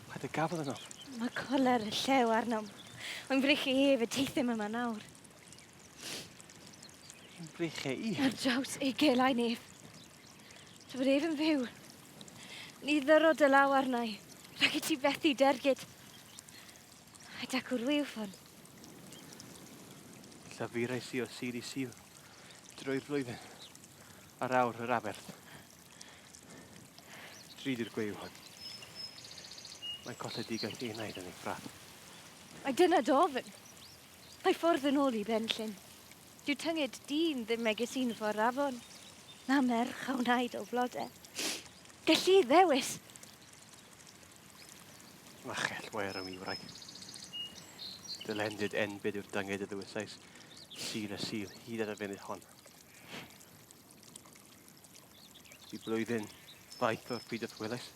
B: Paid y gafel yno.
D: Mae coler y llew arnom. Mae'n brechu ef y teithim yma nawr.
B: Hi'n breiche I.
D: Ar draws ei gelau nef. Tra bod ef yn fyw. Ni ddyro dy law arnau. Rhaid I ti fethu dergyd. A dacwr wywffon.
B: Llafurais I o sir I sil. Drwy'r blwyddyn. Ar awr yr Aberth. Drud i'r gwew hwn. Mae'n colledigaeth I wneud yn ei ffrath.
D: Mae dyna dofyn. Mae ffordd yn ôl I benllyn. Dyw tynged dyn ddim megis un ffordd afon. Na merch a wnaid o flodau. Gellu ddewis.
B: Mae chell wair am I wraig. Dylendid enbyd yw'r dynged y ddywysais. Sil a sil, hyd ar y funud hon. I blwyddyn, faith o'r byd oedd welais.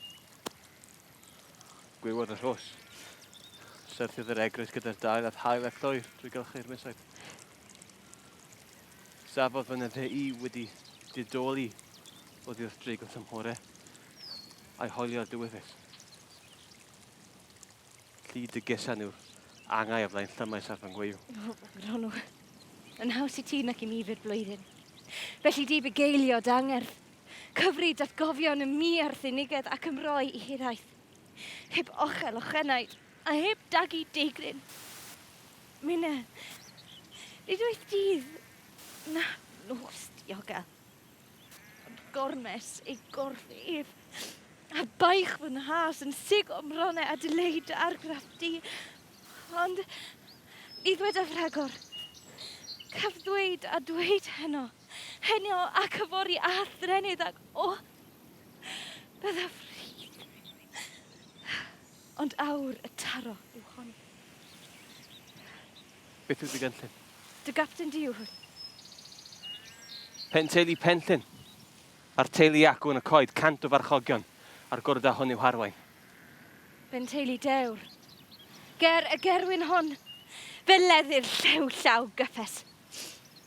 B: Gwywodd y rhos. Syrthiodd yr eglwys gyda'r dail at hael a chloer drwy gylchu'r misoedd. Safodd fyna dde I wedi didoli o ddiwrth drig o tymhore a'i holio'r diwyddus. Lyd y gysa nhw angau o flaen llymais ar fy ngweiw.
D: Ronw, yn haws I ti nac I mi fydd blwyddyn. Felly di bugeilio dangerdd. Cyfri datgofion y mi ar ddunigedd ac ymroi I hiraeth. Heb ochel o chenaid a heb dagu deigryn. Minna, nid oedd dydd na nos diogel. Ond gormes ei gorfydd. A baich fy nhas yn sig o mronau a dyleid argraff di. Ond, nid wedi ffragor. Cyfddweud a dweud heno. Heno a cyfori a threnydd ac o. Bydda ffrid. Ond awr y taro yw hon.
B: Beth yw dy gynllun?
D: Dy gapten di yw hwn.
B: Penteulu Penllyn. A'r teulu acw yn y coed 100 o farchogion a'r gwrdd â hwn yw Harwain.
D: Ben teulu dewr. Ger y gerwyn hon. Fe leddir llew llaw gyffes.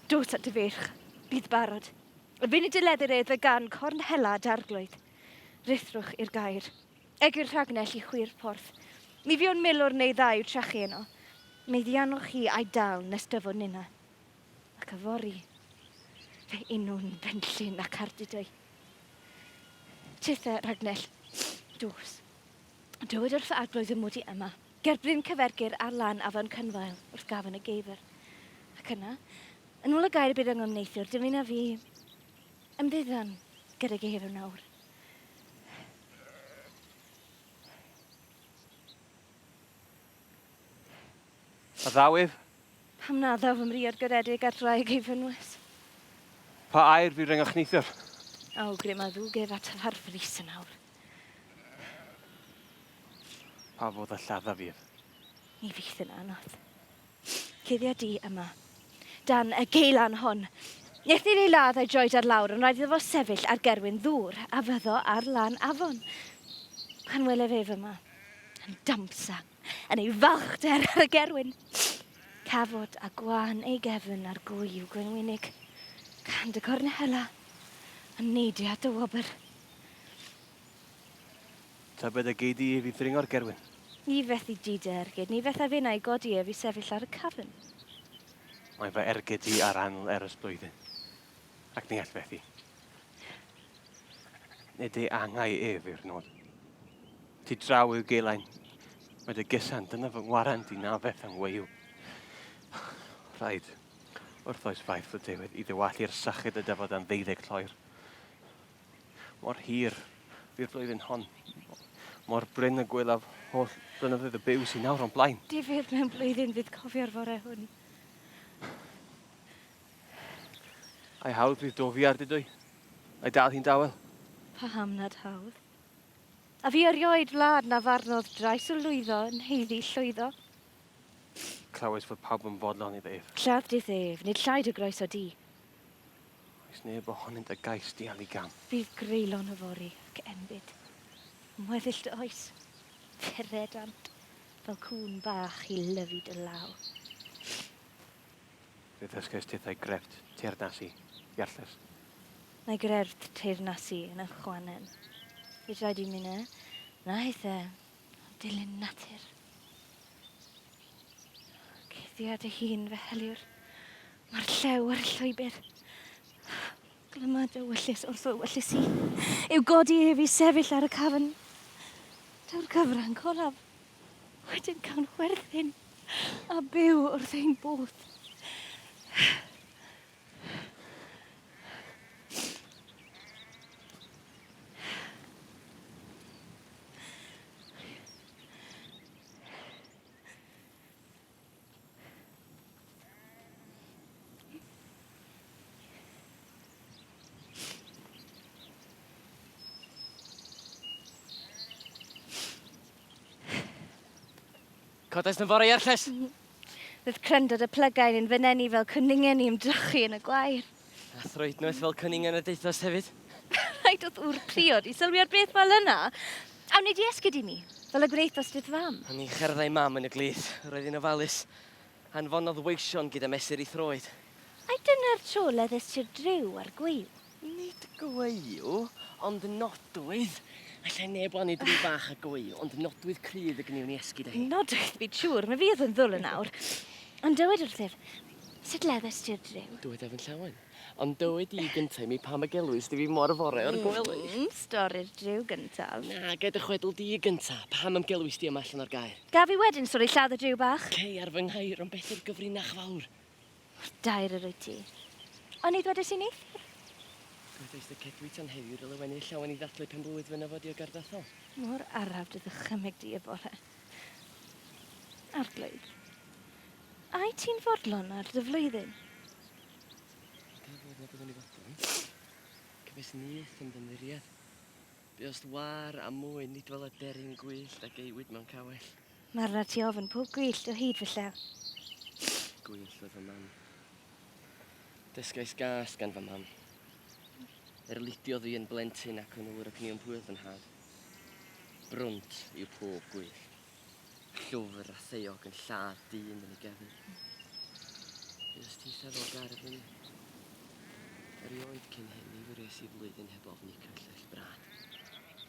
D: Dos at dy ferch. Bydd barod. Y funud y leddir edd y gan corn hela darglwydd. Rithrwch i'r gair. Egur rhagnell I chwir porth. Mi fiwn milwr neu ddau trachu yno. Mi ddianwch chi a'i dal nes dyfod nina. Ac yfori. Fe unwn benllyn ac ardydau. Tithe Ragnell. Dos. Dywed wrth arglwydd y mwdi yma. Gerbryn cyfergyr ar lan afon cynfael wrth gafon y geifr. Ac yna, yn ôl y gair bydd yng neithiwr, dyfyn a fi ymddiddan gyda geifr nawr.
B: A ddawydd,
D: Pam na ddaw fy mriad garedig ar rai geifr nwys.
B: pa air fi ryngoch neithiwr?
D: O, grym a ddwgef at yr harfrys yn awr.
B: Pa fodd y lladda fydd?
D: Ni fydd yn anodd. Cuddia di yma. Dan y geilan hon. Nethir ei ladd a'i droed ar lawr ond rhaid iddo fo sefyll ar gerwyn ddŵr a fyddo ar lan afon. Pan welef ef yma. Yn damsa. Yn ei falchder ar y gerwyn. Cafod a gwan ei gefn ar gwyw gwenwynig. Can dy corn hela. Yn neidio at y wobr.
B: Ta byd y geidi I fi ddringo'r gerwyn?
D: Ni fethu di dy ergyd. Ni fetha fe na I godi ef I sefyll ar y cafn.
B: Mae fy ergyd I ar anol ers blwyddyn. Ac ni all fethu. Nid ei angau ef i'r nod. Ti draw i'w gelain. Mae dy gysan, dyna fy ngwaran di na beth yn weiw. Rhaid, wrth oes faith o dewedd I ddywallu'r sachyd y dyfod am 12 cloer. Mor hir fy'r blwyddyn hon. Mor bryn y gwylaf holl blynyddoedd y byw sy'n nawr o'n blaen.
D: Difyr mewn blwyddyn fydd cofio'r fore hwn.
B: A'i hawdd fydd dofi ar dydwy. A'i dal hi'n dawel.
D: Pa hamnad hawdd. A fi erioed wlad na farnodd drais o lwyddo yn heiddi llwyddo.
B: Clywys fod pawb yn fodlon I ddef.
D: Lladd dydd ef, nid llaid o groes o di.
B: Oes neb ohonynt y gais di al I gam.
D: Bydd greulon o fori ac enbyd. Mweddill dy oes. Feredant. Fel cwn bach I lyfu dy law.
B: Fe ddysgais tithau grefft, teirnasi, iarllys.
D: Mae grefft teirnasi yn y chwanen. Bydd rhaid I minna. Na eitha. Dilyn natur. Cuddiad y hun fe heliwr. Mae'r llew ar y llwybr. Glyma dy wyllus wrth o wyllus I. Yw godi ef I sefyll ar y cafn. Daw'r cyfran coraf. Wedyn cael werthyn. A byw wrth ein bodd.
F: Codes na fore iarlles?
D: Bydd crendod y plygain yn fynenu fel cwningen I ymdrychu yn y gwair.
A: A thrwyd nhw'n fel cynning yn y deithos hefyd.
D: Rhaid oedd wr priod I sylwi ar beth fel yna. Awn ni di esgyd I mi, fel y gwreithos dydd fam.
A: O'n i'n cherddau mam yn y glith. Roedd hi'n ofalus. Anfonodd weision gyda mesur I throed.
D: A dyna'r tro leddys ti'r driw ar gwyw.
A: Nid gwew, ond nodwydd. Allai neb wani drwy bach a gwew, ond nodwydd cryf y gniwn i esgyd ei.
D: Nodwydd fi'n siŵr, mae fi oedd yn ddwl yn awr. Ond dywed wrthyf, sut leddys ti'r driw?
A: Dywed efo llawen. Ond dywed i gyntaf mi pam y gelwys di fi mor fore o'r gwely.
D: Stori'r driw gyntaf.
A: Na, ged y chwedl di gyntaf, pam am gelwys di yma allan o'r gair.
D: Gaf i wedyn stori lladd y driw bach.
A: Cei ar fy nghair, ond beth yw'r gyfrinach fawr.
D: Dair yr wyt ti. Ond nid wedys i ni?
A: Dywedais dy cedwi tan heddiw ryle wenu llawen i ddathlu pen blwydd fyna fod i o gardathol.
D: Mor araf dy ddychymig di y bore. Arglwydd. Ai ti'n fodlon ar dy flwyddyn?
A: Fod na byddwn i fodlon. Cyfes nyth yn ddymiriad. Be os war a mwy nid fel y deryn gwyllt ac eiwyd mewn cawell.
D: Mae'r na ti ofyn pob gwyllt o hyd fy llew.
A: Gwyllt oedd fy mam. Dysgais gas gan fy mam. Lidiodd fi yn blentyn ac yn ŵr ac ni yn pwydd yn had. Brwnt yw pob gwyllt. Llwfr a theog yn lladd dyn yn ei gefn. Ys ti sefo gar y fyny. Erioed cyn hyn i wyres i flwyddyn heb ofni cyllell brad.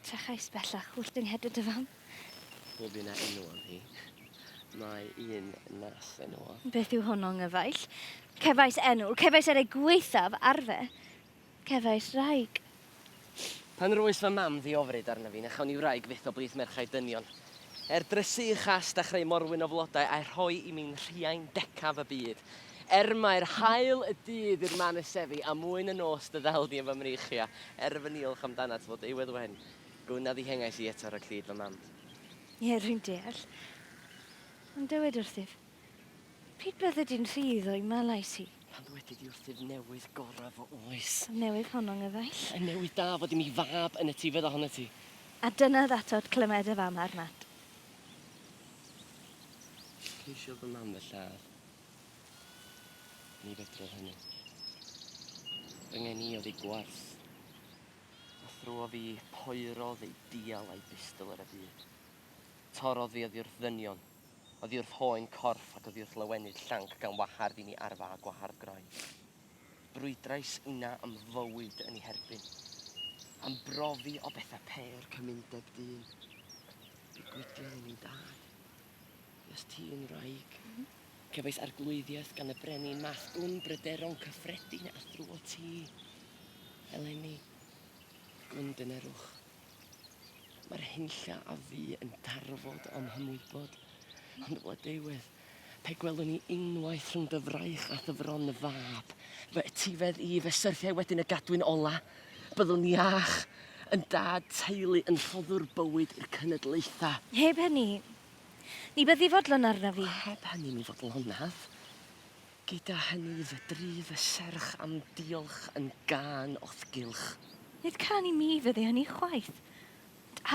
D: Trachais bellach wrth yng nghedr dy fam.
A: Bob yna enw am hi. Mae un nas enw.
D: Beth yw hwnnw nghyfaill? Cefais enw, cefais er ei gweithaf arfe. Cefais raig.
A: Pan roes fy mam ddiofryd arna fi, na chawn i wraig fyth o blith merchau dynion. Drysu chast a chreu morwyn o flodau a'i rhoi i mi'n rhiain decaf y byd. Mae'r hael y dydd i'r man y sefi a mwyn y nos dy ddaldi yn fy mreichia. Fy niolch amdanat fod eiwedd wen. Gwna ddihengais i eto ar y clyd fy mam.
D: Ie, rwy'n deall. Ond dywed wrthyf, pryd bydde di'n rhydd o'i malais i?
A: Pan wedi di wrthyf newydd goraf o oes.
D: Newydd honno nghyfaill.
A: Y newydd da fod i mi fab yn y tu fydd ohono ti.
D: A dyna ddatod clymed y fam ar mat.
A: Ceisio fy mam fy lladd. Ni fedrodd hynny. Fy ngeni oedd ei gwarth. A thro fi poerodd ei dial a'i bistol ar y byd. Torodd fi oddi wrth ddynion. Oddi wrth hoen corff ac oddi wrth lywenydd llanc gan wahardd i ni arfa a gwahardd groen. Brwydrais una am fywyd yn ei herbyn. Am brofi o bethau per cymundeb dyn. Bu gwydion yn ei dad. Ys ti yn wraig. Cefais arglwyddiaeth gan y brenin math gwn bryderon cyffredin a thrw o ti. Eleni, gwn dynerwch. Mae'r hynlla a fi yn darfod am hymwybod. Ond o dewedd, pe gwelwn ni unwaith rhwng dy fraich a ddyfron y fab, fe etifedd i fe syrthiau wedyn y gadwyn ola, byddwn ni ach yn dad teulu yn rhoddwr bywyd i'r cenedlaetha.
D: Heb hynny, ni byddi fodlon arna fi.
A: Heb hynny mi fodlonaf. Gyda hynny fy dryf y serch am diolch yn gan o'th gylch.
D: Nid can i mi fyddi hynny chwaith.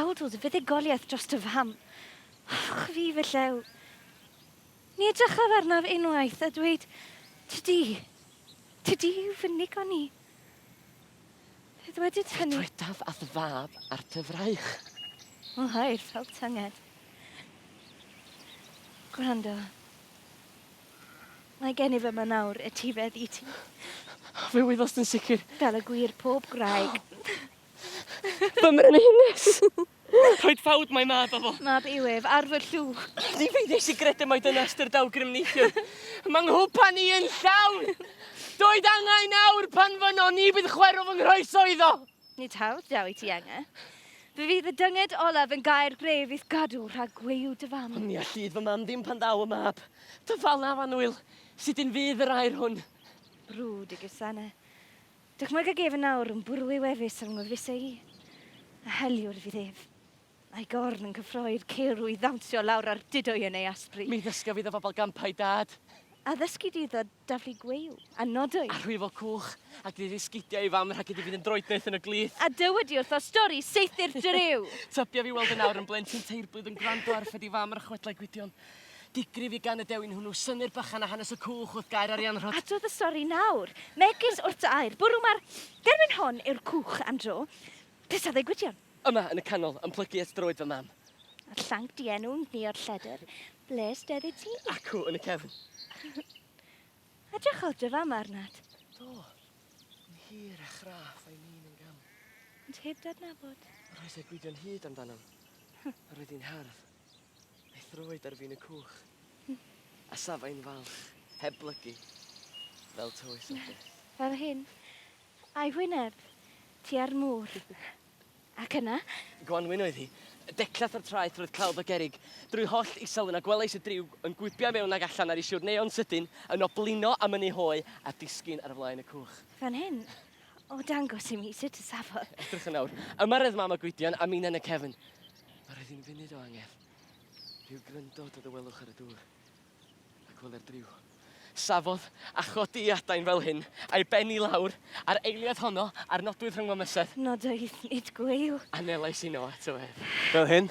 D: Awdl, fyddi goliaeth dros dy fam. Fi fy llew. Ni edrychaf arnaf unwaith a dweud, tydi yw fy nigon i. Fe ddwedyd hynny.
A: Dwedaf a fab ar dy fraich.
D: O hair fel tynged. Gwrando. Mae gen i fy ma nawr etifedd i ti.
A: Fe wyddos yn sicr.
D: Fel y gwir pob graig.
A: Fy mrenhines. Rhoed ffawd mae mab o fo.
D: Mab iwef, ar fy llw.
A: Ni fi ddys i gredau mae dyna ystyr dawgrym neithiwr. Mae nghwpan i yn llawn. Doedd angen nawr pan fy no ni bydd chwerw fy nghroesoedd o.
D: Nid hawdd daw i ti angen. Fe fydd y dynged olaf yn gair gref i'th gadw rhag gwew dy fam.
A: Ond ni allid fy mam ddim pan daw y mab. Dy fal na fan wyl. Sut yn fydd yr air hwn?
D: Brwd i gysanau. Dychmyg ag ef yn awr yn bwrw i wefus am nghyfusau i. A heliwr fydd ef. A'i gorn yn cyffroi'r ceirw i ddawnsio lawr ar didwy yn ei asbri.
A: Mi ddysga fi ddefo fel gampau dad.
D: A ddysgu di ddod daflu gwew, a nodwy.
A: A rhwyfo cwch, ac wedi sgidio i fam rhag iddi fydd yn droednaeth yn y glith.
D: A dywyd i wrth o stori seithir dryw.
A: Tybia fi weld yn awr yn blentyn teirblwydd yn gwrando ar ffedi fam ar y chwedlau gwydion. Digrif i gan y dewin hwnnw, synnur bychan a hanes y cwch wrth gair arianrhod.
D: A doedd y stori nawr. Megis wrth y air, bwrw mae'r derbyn hon i'r cwch am dro. Pes a ddigwydion.
A: Yma, yn y canol, yn plygu et droed fy mam.
D: A llanc di enw ni o'r lledr. Bles deddi ti.
A: Acw yn y cefn.
D: Edrych o dy fam arnad.
A: Do. Yn hir a chraff a'i min yn gam.
D: Ond heb dadnabod.
A: Yr oes ei gwydio'n hyd amdano. A roedd hi'n hardd. A'i thrwyd ar fin y cwch. A safai'n falch, heb blygu. Fel tywys o beth.
D: Fel hyn. A'i hwyneb. Ti ar môr. Ac yna,
A: Gwanwyn oedd hi. Declath o'r traeth roedd clawdd o gerig. Drwy holl isel yna gwelais y driw yn gwybio mewn ag allan ar ei siwr neon sydyn yn oblino am yn ei hoi a disgyn ar y flaen y cwch.
D: fan hyn, o dangos i mi sut y safodd.
A: Edrych yn awr. Ymaredd mam y gwydion a min yn y cefn. Mae roedd hi'n funud o angeth. Rhyw gryndod o ddywelwch ar y dŵr. Ac wel yr driw. Safodd a chodi i adain fel hyn, a'i benni lawr, a'r eiliad honno a'r nodwydd rhwng ymysedd.
D: Nodoedd nid gwew.
A: A nelais i no eto ef.
B: Fel hyn.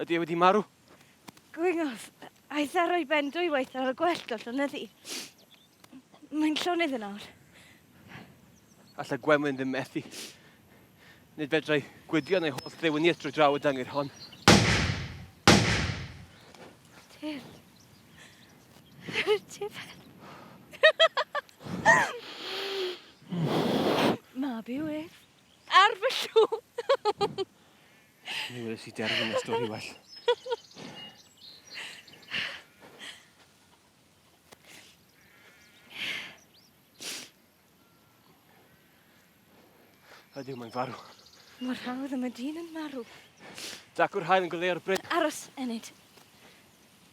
B: Ydy e wedi marw?
D: Gwyngodd, aeth ar o'i ben dwywaith ar y gwell o llynyddi. Mae'n llonydd yn awr.
B: Alla Gwenwyn ddim methu. Nid fedrai gwydio neu holl ddewiniaeth drwy draw y dyngir hon.
D: Tyr. Tyfer. Mab i wyth. Ar fy llw.
B: Ni wedi si derfyn y stori well. Ydyw, mae'n farw.
D: Mor hawdd am y dyn yn marw.
B: Dacw'r hael yn gwylio ar y bryd.
D: Aros, Enid.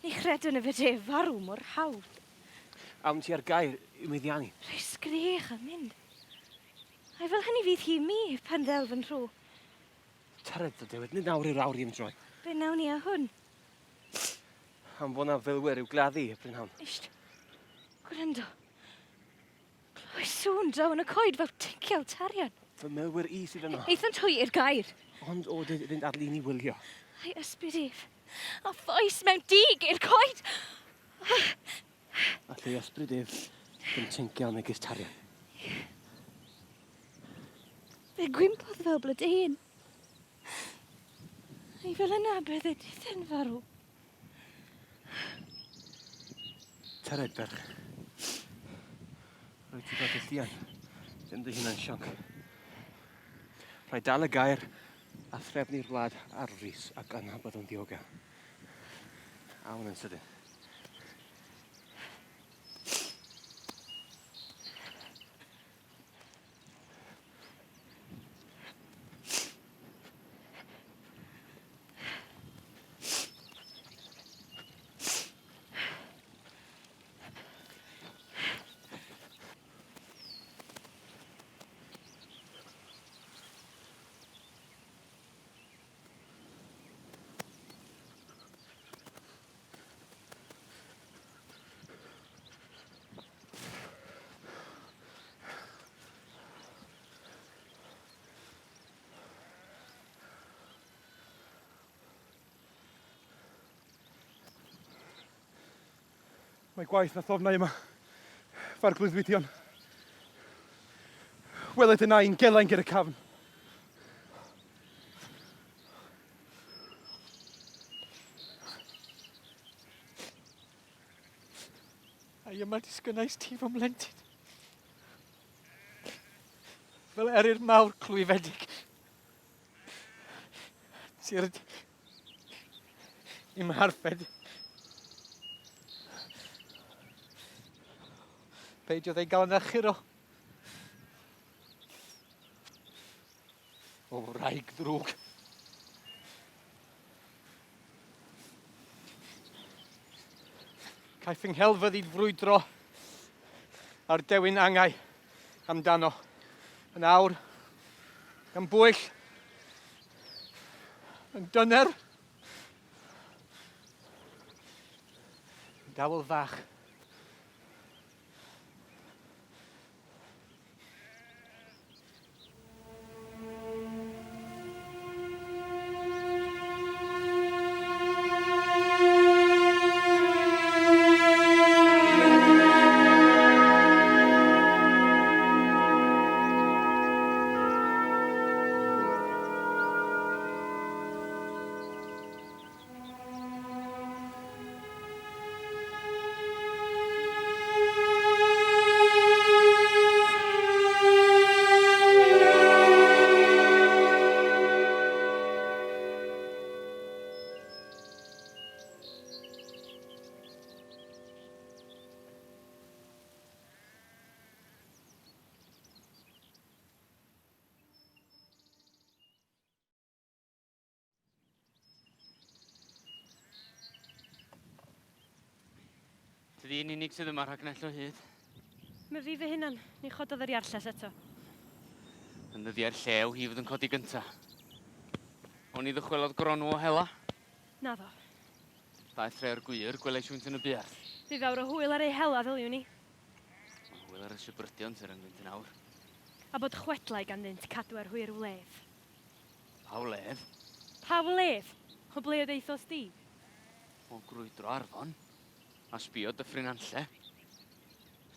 D: Ni chredwn y fydde farw mor hawdd.
B: Am ti ar gair i meddiannu.
D: Rhoi sgrech yn mynd. Ai fel hynny fydd hi mi pan ddelf yn rhw.
B: Tared o dewed, nid nawr i'r awr i'n droi.
D: Be nawn ni a hwn?
B: Am fod na filwyr i'w gladdu y brynhawn.
D: Isht. Gwrando. Clywai sŵn draw yn y coed fel ticio tarian.
B: Fy milwyr i sydd yno.
D: Eithon twy i'r gair.
B: Ond o dydyn arlun i wylio.
D: Ai ysbryd ef. A ffoes mewn dig i'r coed.
B: A lle ysbryd ef yn tincio yn y gystarian.
D: Fe gwympodd fel blodyn. Ai fel yna bydd y dydd yn farw.
B: Tared ferch. Rwyt ti dod y llian. Ddim dy hunan sionc. Rhaid dal y gair a threfnu'r wlad ar rhys ac yna bydd o'n dioga. Awn yn sydyn.
G: Mae gwaith na thofnau yma. Farglwydd Widion. Weled yna i'n gelain gyda cafn.
C: A yma disgynnais ti fy mlentyn. Fel eryr mawr clwyfedig. Sy'r i'm harfed. Peidiodd ei gael yn achuro. O wraig ddrwg. Caiff yng nghelfydd i frwydro ar dewin angau amdano. Yn awr, yn bwyll, yn dyner, yn dawl fach.
F: Ti di un unig sydd yma rhag nell o hyd.
E: Mae fi fy hunan, ni chododd yr iarlles eto.
F: Yn ddyddiau'r llew hi fydd yn codi gynta. O'n i ddychwelodd gronw o hela.
E: Na ddo.
F: Daeth rhai'r gwir, gwelais yw'n yn y biarth.
E: Fi fawr o hwyl ar ei hela ddyliwn ni.
F: Mae hwyl ar y sybrydion sy'n rhywun yn awr.
E: A bod chwedlau ganddynt cadw ar hwyr wledd.
F: Pa wledd?
E: Pa wledd? O ble oedd eithos di?
F: O grwydro arfon. A sbio dyffryn anlle.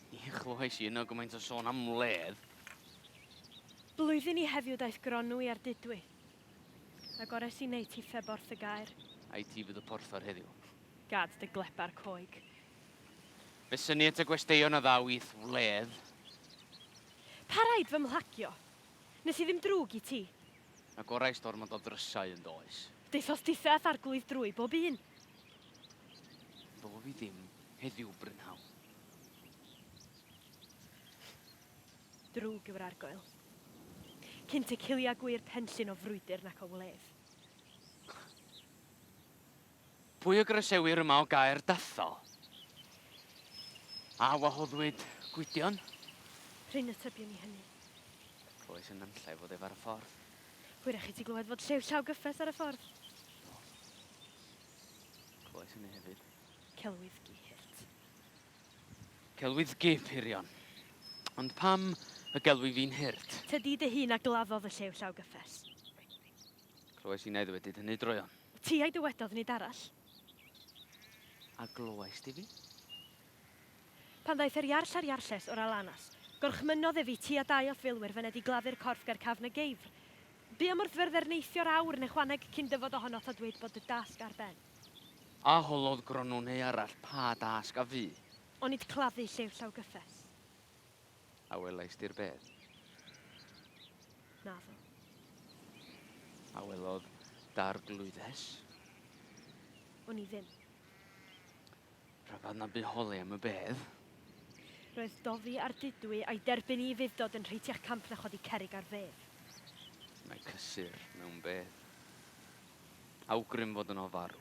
F: Ni chlywais i yno gymaint o sôn am wledd.
E: Blwyddyn ni heddiw daeth gronw i ar dydwy. A gores i wneud ti borth y gair.
F: Ai ti fydd y porthor heddiw.
E: Gad dy glepa'r coeg.
F: Fe syni at y gwesteion a ddawith wledd.
E: Pa raid fy mhlagio? Nes i ddim drwg i ti.
F: A gorau stormod o ddrysau yn does.
E: Deithos dithaf arglwydd drwy bob un.
F: Ddo fi ddim heddiw Brynhaw.
E: Drwg yw'r argoel. Cynt y cilia gwir penllyn o frwydr nac o wledd.
F: Pwy y grysewyr yma o gair dathol? A wahoddwyd Gwydion?
E: Rhain y tybion i hynny.
F: Clywais yn nymllai fod ef ar y ffordd.
E: Hwyrach i ti glywed fod llew llaw gyffes ar y ffordd.
F: Clywais hynny hefyd.
E: Celwydd gyhirt.
F: Celwydd gip hirion. Ond pam y gelwi fi'n hirt?
E: Tydi dy hun a gladdodd y llew llaw gyffes.
F: Clywais i wneud wedi hynny droion.
E: Ti a'i dywedodd nid arall.
F: A glywais di fi?
E: Pan ddaeth yr iarll ar iarlles o'r alanas, gorchmynodd e fi ti a dau o ffilwyr fyned i gladdu'r corff ger cafn y geifr. Bu am wrth ferdderneithio'r awr neu chwaneg cyn dyfod ohono a dweud bod y dasg ar ben.
F: A holodd gronw neu arall pa dasg a fi?
E: O'n i'n claddu llew llaw gyffes.
F: A welais di'r bedd?
E: Na ddo.
F: A welodd dar glwyddes?
E: O'n i ddim.
F: Rhyfad na bu holi am y bedd?
E: Roedd Dofi ar dydwy a'i derbyn i fuddod yn rheitiach camp na chodi cerig ar fedd.
F: Mae cysur mewn bedd. Awgrym fod yno farw.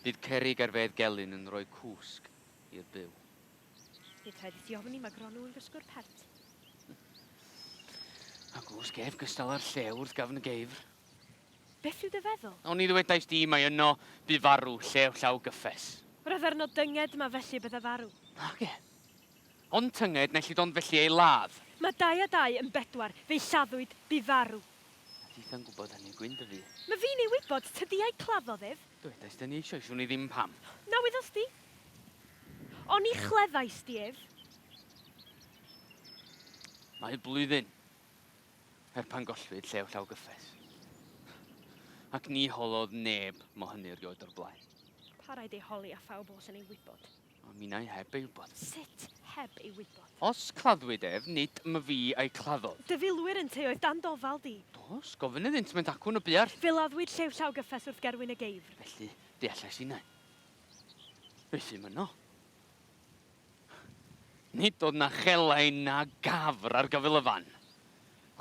F: Bydd cerig ar fedd gelyn yn rhoi cwsg i'r byw.
E: Nid rhaid i ti ofyn i mae gronw yn gysgwr pert.
F: A gwsg ef gystal ar llew wrth gafn y geifr.
E: Beth yw dy feddwl?
F: O'n i ddwedais di mae yno bu farw llew llaw gyffes.
E: Roedd arno dynged mae felly bydda farw.
F: Age. Ond tynged nes i don felly ei ladd.
E: Mae dau a dau yn bedwar fe'i lladdwyd bu farw.
F: A Dith gwybod hynny gwyn dy fi.
E: Mae fi'n ei wybod tydi a'i claddodd ef.
F: Dwedais dyn ni eisiau swn i ddim pam.
E: Na wyddos di? O'n i chleddais di ef.
F: Mae blwyddyn. Pan gollwyd llew llaw gyffes. Ac ni holodd neb mo hynny erioed o'r blaen.
E: Pa raid ei holi a phawb os yn ei wybod?
F: A mi na i heb ei wybod.
E: Sut heb ei wybod?
F: Os claddwyd ef, nid my fi a'i claddodd.
E: Dyfilwyr yn te oedd dan dofal di.
F: Dos, gofyn iddynt mynd acwn y biar.
E: Fe laddwyd llew llaw gyffes wrth gerwyn y geifr.
F: Felly, deallais i na. Beth yw yno? Nid oedd na chelain na gafr ar gyfel y fan.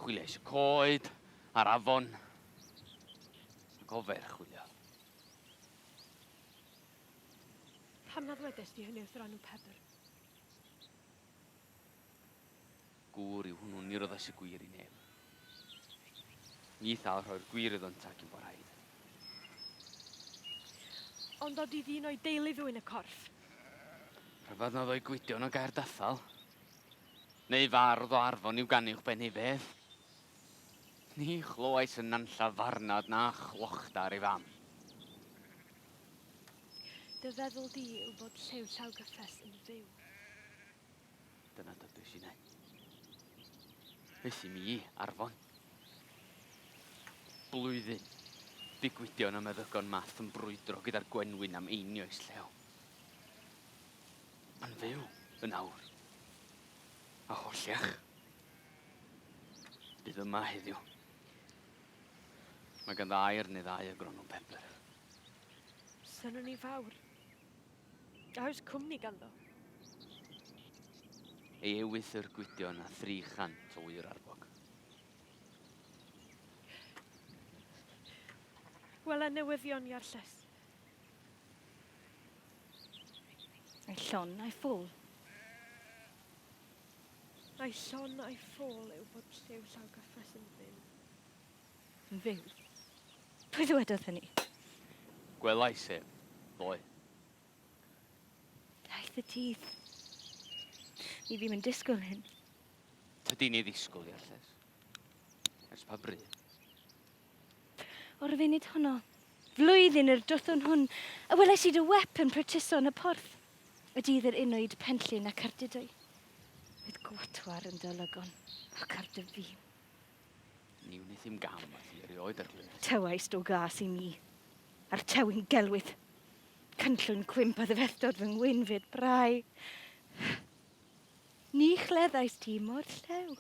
F: Chwiliais y coed, ar afon, ac o fer chwilio.
E: Pam nad wedes di hynny wrth ranw Pebr?
F: Gŵr yw hwnnw, ni roedd y gwir i neb. Ni thal rhoi'r gwir iddo'n tag i'n borhaid.
E: Ond oedd i ddyn o'i deulu ddwy'n y corff.
F: Rhyfedd na ddoi gwydion o gair dathal. Neu fardd o arfon i'w ganu'ch ben ei fedd. Ni chlywais yn nanlla farnad na chlochda ar ei fam.
E: Dy feddwl di yw bod llew llaw gyffes yn fyw.
F: Dyna dydwys i neud. Beth i mi, arfon. Blwyddyn. Digwydion am eddygon math yn brwydro gyda'r gwenwyn am einioes llew. Ma'n fyw yn awr. A holliach. Bydd yma heddiw. Mae gan air neu ddau y gronw Pebr.
E: Synwn ni fawr. A oes cwmni ganddo.
F: Ei ewyth yr gwydion a 300 o wyr arbog.
E: Wel, y newyddion iarlles.
D: A'i llon a'i ffôl.
E: A'i llon a'i ffôl yw bod lliw llaw gyffes yn fyw.
D: Yn fyw. Pwy ddwedodd hynny?
F: Gwelai sef, ddoe.
D: Daeth y dydd. Ni ddim yn disgwyl hyn.
F: Tydi ni ddisgwyl i Arlles. Ers pa bryd.
D: O'r funud honno, flwyddyn yr dwthwn hwn, a weles i dy wep yn prytuso yn y porth. Y dydd yr unwyd Penllyn ac Ardudwy. Fydd gwatwar yn dylygon ac ar dy fi.
F: Ni wnaeth i'm gam a thi erioed ar glir.
D: Tywais do gas i mi, a'r tewyn gelwydd. Cynllwyn cwimp a ddyfethdod fy ngwynfyd brau. Ni chleddais ti mor llew.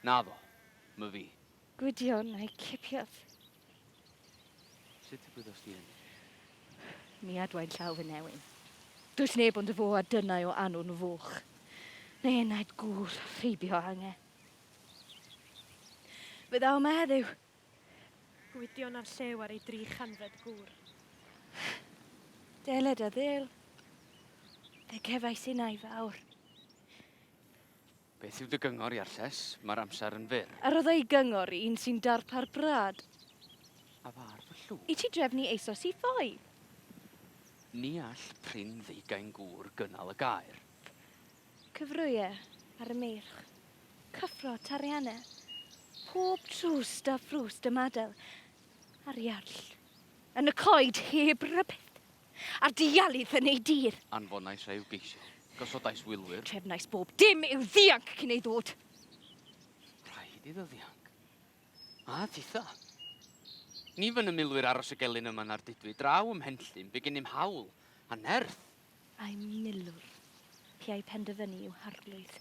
F: Na ddo, my fi.
D: Gwydion a'i cipiodd.
F: Sut y byddos ti yn?
D: Mi adwain llaw fy newyn. Does neb ond y fo a dynnau o anwn foch. Neu enaid gŵr rheibio ange. Fe ddaw yma heddiw.
E: Gwydion ar llew ar ei 300 gŵr.
D: Deled a ddel. Fe cefais unai fawr.
F: Beth yw dy gyngor i Arlles? Mae'r amser yn fyr.
D: A roedd ei gyngor i un sy'n darpa'r brad.
F: A far fy llw.
D: I ti drefnu eisos i ffoi.
F: Ni all prin ddeugain gŵr gynnal y gair.
D: Cyfrwyau ar y meirch. Cyffro tariannau. Pob trwst a ffrwst y madel. A'r iarll. Yn y coed heb rybydd. A'r dialydd yn ei dir.
F: Anfonais rhyw geisio. Gosodais wilwyr.
D: Trefnais bob dim i'w ddianc cyn ei ddod.
F: Rhaid iddo ddianc. A titha. Ni fy'n y milwyr aros y gelyn yma'n ardudwy draw ym Mhenllyn be gen i'm hawl a nerth.
D: A'i milwr. Pi a'i penderfynu i'w harglwydd.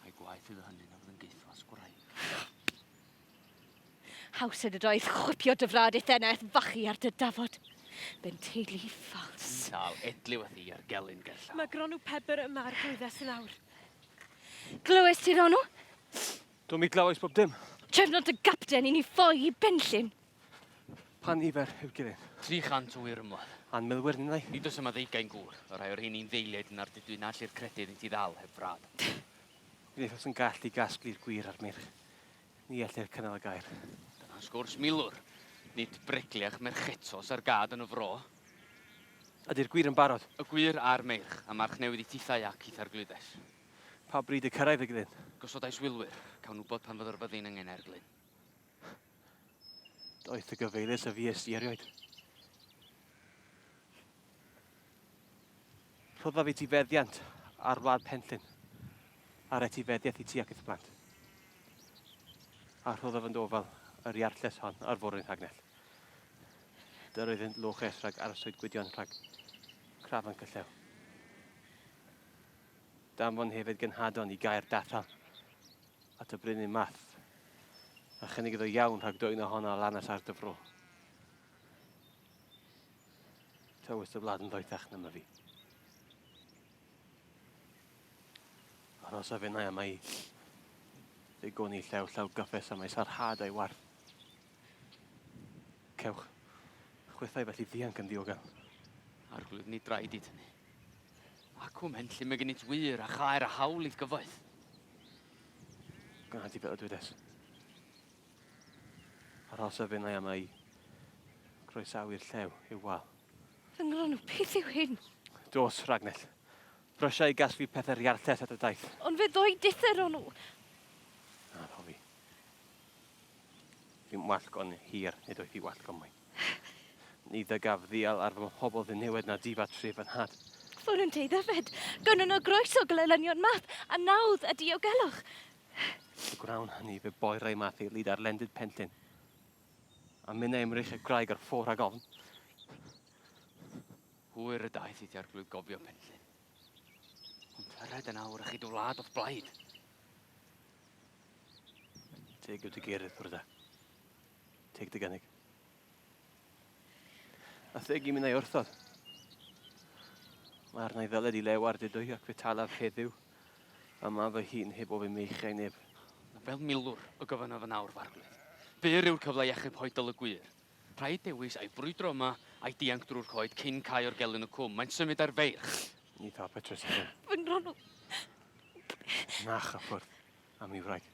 F: A'i gwaith iddo hynny na fydd yn geithwas gwraig.
D: Hawsed y doedd chwipio dy frad eithenneth fachu ar dy dafod. Be'n teulu ffals.
F: Tal edliw a thi ar gelyn gerllaw.
E: Mae gronw Pebr yma ar glwyddes yn awr.
D: Glywes ti ronw?
B: Dwi'n mi glywais bob dim.
D: Trefnod y gapten i ni ffoi i Benllyn.
B: Pan ifer yw gilydd.
F: 300 o wir ymlaen.
B: A'n milwyr ni lai.
F: Nid oes yma ddeugain gŵr. O rai o'r hyn i'n ddeiliaid yn ardudwy na lle'r credydd i ti ddal heb frad.
B: Gwneud os yn gallu gasglu'r gwir ar mirch. Ni ellir cynnal y gair.
F: Dyna'n sgwrs milwr. Nid brigliach merchetos ar gad yn y fro.
B: Ydy'r gwir yn barod.
F: Y gwir a'r meirch, a march newydd i tithau ac eitha'r glwyddes.
B: Pa bryd y cyrraedd y gilydd.
F: Gosodais wilwyr, cawn wybod pan fydd yr byddin angen erglyn.
B: Doedd y gyfeilus y fi ystyrioed. Rhodda fi ti feddiant ar wlad Penllyn. A'r etifeddiaeth i ti ac eith blant. A rhodda fy'n dofal yr iarlles hon ar fwrwyn rhagnell. Dyr oeddynt loches rhag arswyd gwydion rhag crafan cyllew. Danfon hefyd gynhadon i gair dathal at y brynu math. A chynnig iddo iawn rhag dwy'n ohona lanas ar dy fro. Tywys y blad yn ddoethach na my fi. Aros a fynnau am ei ddigoni llaw gyffes am ei sarhad a'i warth. Cewch. Chwythau felly ddianc yn ddiogel.
F: Arglwydd ni draed i tynnu. Ac o Mhenllyn mae gen i wir a chair a hawl i'r gyfoeth.
B: Gwna ti fel y dwydes. Aros a fynnau am ei groesawu'r llew i'w wal.
D: Fy ngronw, beth yw hyn?
B: Dos, Ragnell. Brysia i gasglu pethau'r iarlles at y daith.
D: Ond fe ddoi dither o'n nhw.
B: Na, ddo fi. Fi'n wallgon hir, nid oedd fi wallgon mwy. Ni ddygaf ddial ar fy mhobl ddyn newid na difa tref yn had.
D: Ffwn yn teud yfed. Gwn nhw groes o glylynion math a nawdd a diogelwch.
B: Y grawn hynny fe boerau math ei lid ar lendyd Penllyn. A mynd emrych y graig ar ffôr ag ofn.
F: Hwyr y daeth i ti arglwydd gofio Penllyn. Ond tyred yn awr a chi dwlad o'th blaid.
B: Teg yw dy gerydd, brwda. Teg dy gynnig. A theg i mynd ei wrthod. Mae'r nai ddyled i lew ar dydwy ac fe talaf heddiw. A ma fy hun heb o fy meichau neb.
F: Fel milwr o gyfynaf yn awr farglwydd. Byr yw'r cyfle i achub hoedl y gwir. Rhaid dewis a'i brwydro yma a'i dianc drwy'r coed cyn cael o'r gelyn y cwm. Mae'n symud ar feirch.
B: Ni dda Petra sy'n
D: Fy ngronw.
B: nach a ffwrdd am ei wraig.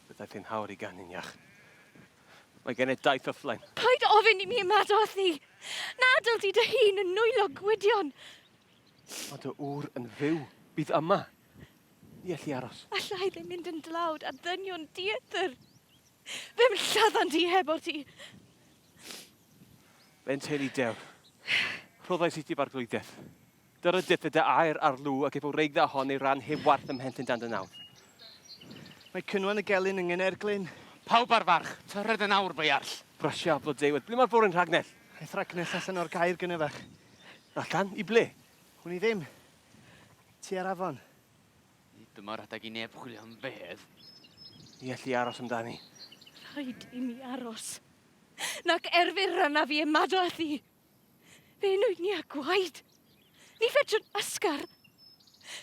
B: Byddai chi'n hawr i gannu'n iach. Mae gen i daith o fflaen.
D: Paid ofyn i mi ymadothi. Na dyl ti dy hun yn nwylo gwydion.
B: Mae dy wr yn fyw. Bydd yma. Ni allu aros.
D: Allai ddim mynd yn dlawd a ddynion diethyr. Fe'n lladdan ti heb o ti.
B: Fe'n teulu dew. Rhoddais i ti bar glwyddiaeth. Dyr y dydd dy air ar lw ac efo reigdda hon ei ran heb warth ymhentyn dan dy nawr.
H: Mae cynwan y gelyn yng Nghynerglyn.
F: Pawb ar farch, tyrred yn awr by iarll.
B: Brysio a blodeuwyd. Ble mae'r bwrdd yn rhagnell?
H: Aeth Ragnes allan o'r gair gynnefach.
B: Allan? I ble?
H: Hwn i ddim. Ti ar afon.
F: Dyma'r adag i neb chwilio am fedd.
B: Ni allu aros amdani.
D: Rhaid i mi aros. Nac erfur rhan a fi ymadothi. Fe nwyd ni a gwaed. Ni fedrwn ysgar.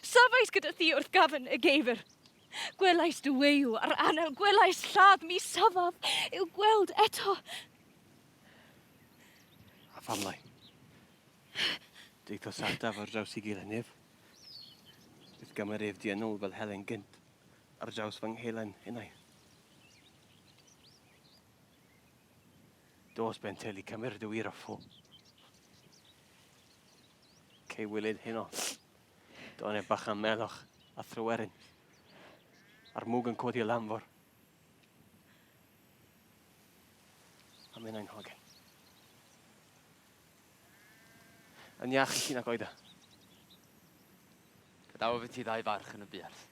D: Safais gyda thi wrth gafon y geifr. Gwelais dy weyw ar anel, gwelais lladd mi safaf i'w gweld eto.
B: A famlau. Deith o sadaf ar draws i gilydd nef. Bydd gam yr ef di yn ôl fel Helen gynt. Ar draws fy nghelen unai. Dos ben teulu cymryd y wir o ffo. Cei wylid hyn o. Do'n e bach am meloch a thrywerin. A'r mwg yn codi y lamfor. A mynd ein hogen. Yn iach i chi'n ag oeda.
F: Gadawa fe ti ddau farch yn y biarth.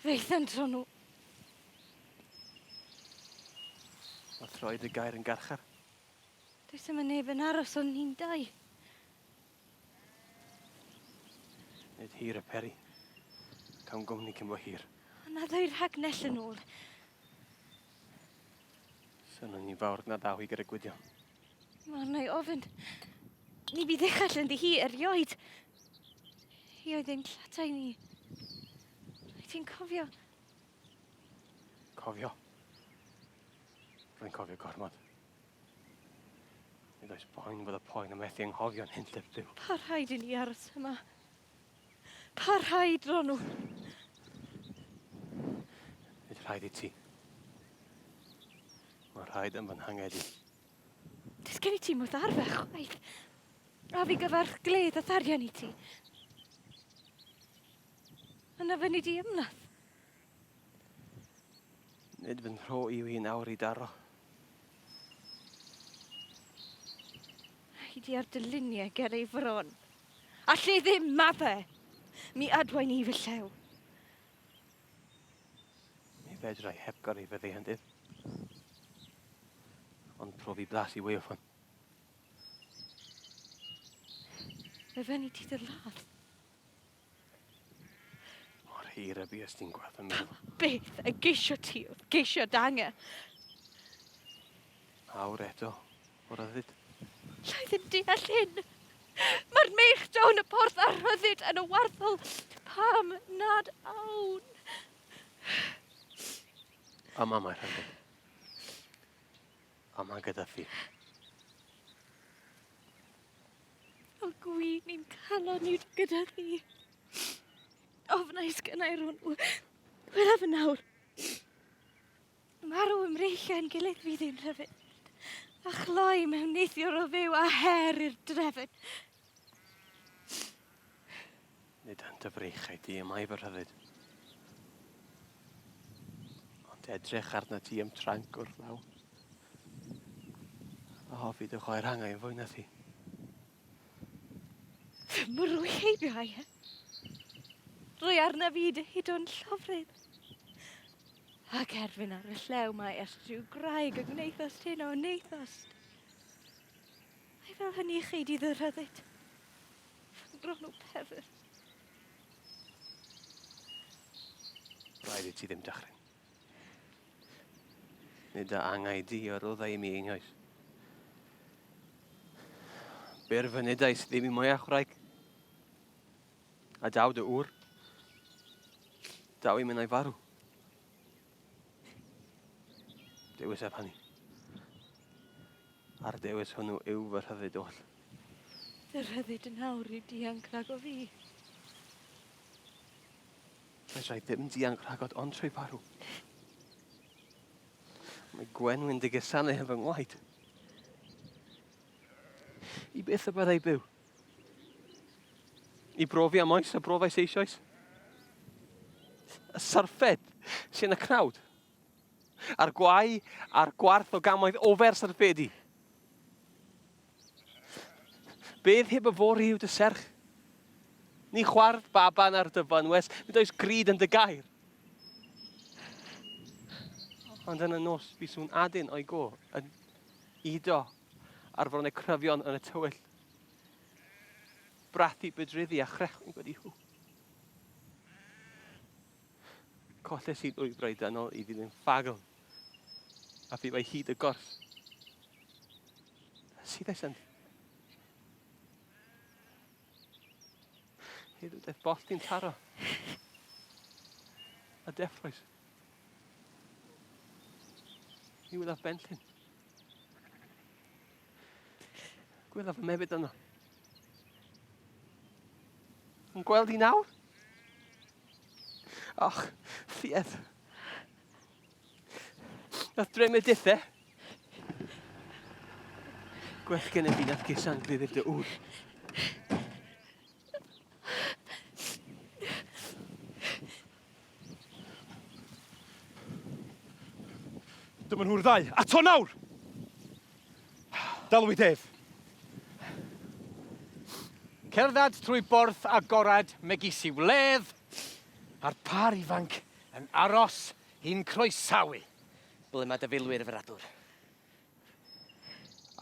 D: Feith yn tro nhw.
B: A throed y gair yn garchar.
D: Does yma neb yn aros o'n ni'n dau.
B: Nid hir y peri. Cawn gwmni cyn bo hir.
D: Yna ddwy'r rhagnell yn ôl.
B: Sy'n o'n i'n fawr na daw i gyda gwydio.
D: Mae'n ei ofyn. Ni bydd uchel yn ddi hi erioed. Hi oedd ein lladau ni. Rwyt ti'n cofio?
B: Cofio. Rwy'n cofio gormod. Nid oes boen fod y poen yn methu anghofio'n hynllef byw.
D: Pa rhaid i ni aros yma? Pa rhaid, Ronw?
B: Nid rhaid i ti. Mae rhaid yn fy nhanged i.
D: Does gen i ti mwth arfer chwaith. A fi gyfarch gledd a tharian i ti. Yna fy ni di ymladd.
B: Nid fy'n rho i'w hi nawr i daro.
D: Hi di ar dy luniau ger ei fron. A lle ddim maddau. Mi adwain i fy llew.
B: Mi fedrai heb gyrru fyddi hyndydd. Ond profi blas i weif hwn.
D: Fe fy ni di dy ladd.
B: O'r hir y bues ti'n gwaith yn meddwl.
D: Beth y geisio ti oedd geisio danga.
B: Awr eto, o'r yddyd.
D: Llai ddim deall hyn. Mae'r meich down y porth a rhyddid yn y warthol. Pam nad awn.
B: Yma mae'r hyfryd. Yma gyda thi.
D: O gwyn ni'n calon i'w gyda thi. Ofnais gynnau rhwng. Wel af nawr. Marw ymreichiau'n gilydd fydd i'n rhyfyd. A chloi mewn neithiwr o fyw a her i'r drefyn.
B: Nid yn dyfreichau di yma i fy rhyddid. Ond edrych arna ti am tranc wrth law. A hoffi dy chwaer hangau yn fwy na thi.
D: Fy mwrw heibio e. Rwy arna fi dy hyd o'n llofrydd. Ac erbyn ar y llew mae estriw graig yn gwneithost hyn o wneithost. Ai fel hynny chi di dy rhyddid. Fy ngron o pefr.
B: Rhaid i ti ddim dechrau. Nid y angau di o'r oddau i mi einioes. Byr fy nidau sydd ddim i mwyach wraig. A daw dy ŵr. Daw i mynd ai farw. Dewis ef hynny. A'r dewis hwnnw yw fy rhyddid oll.
D: Dy rhyddid yn awr i dianc rhag o fi.
B: Does rhaid ddim dianc rhagod ond trwy farw. Mae Gwenwyn dy gysanu efo ngwaed. I beth y byddai byw? I brofi am oes a brofais eisoes? Y sarffed sy'n y cnawd? A'r gwai a'r gwarth o gamoedd ofer sarffedi? Beth heb y fori yw dy serch? Ni chward baban ar dy fanwes, nid oes gryd yn dy gair. Ond yn y nos, bu sŵn adyn o'i go yn ido ar fron y cryfion yn y tywyll. Brathu bydryddi a chrechwyn gwedi hw. Colles i ddwy braidynol i ddyn ffagl. A fi bai hyd y gors. Sydd eis yndi? Hyd yw deith boll ti'n taro. A deffroes. I wyddaf benllyn. Gwyddaf y mebyd yno. Yn gweld i nawr? Och, ffiedd. Nath drem y dithau. Gwell gen i fi nath gysan gliddyr dy ŵr.
G: Dyma nhw'r ddau. A to nawr! Dalwi Dave.
C: Cerddad trwy borth agorad megis i'w ledd, a'r par ifanc yn aros i'n croesawu.
A: Ble mae dy filwyr y fyradwr?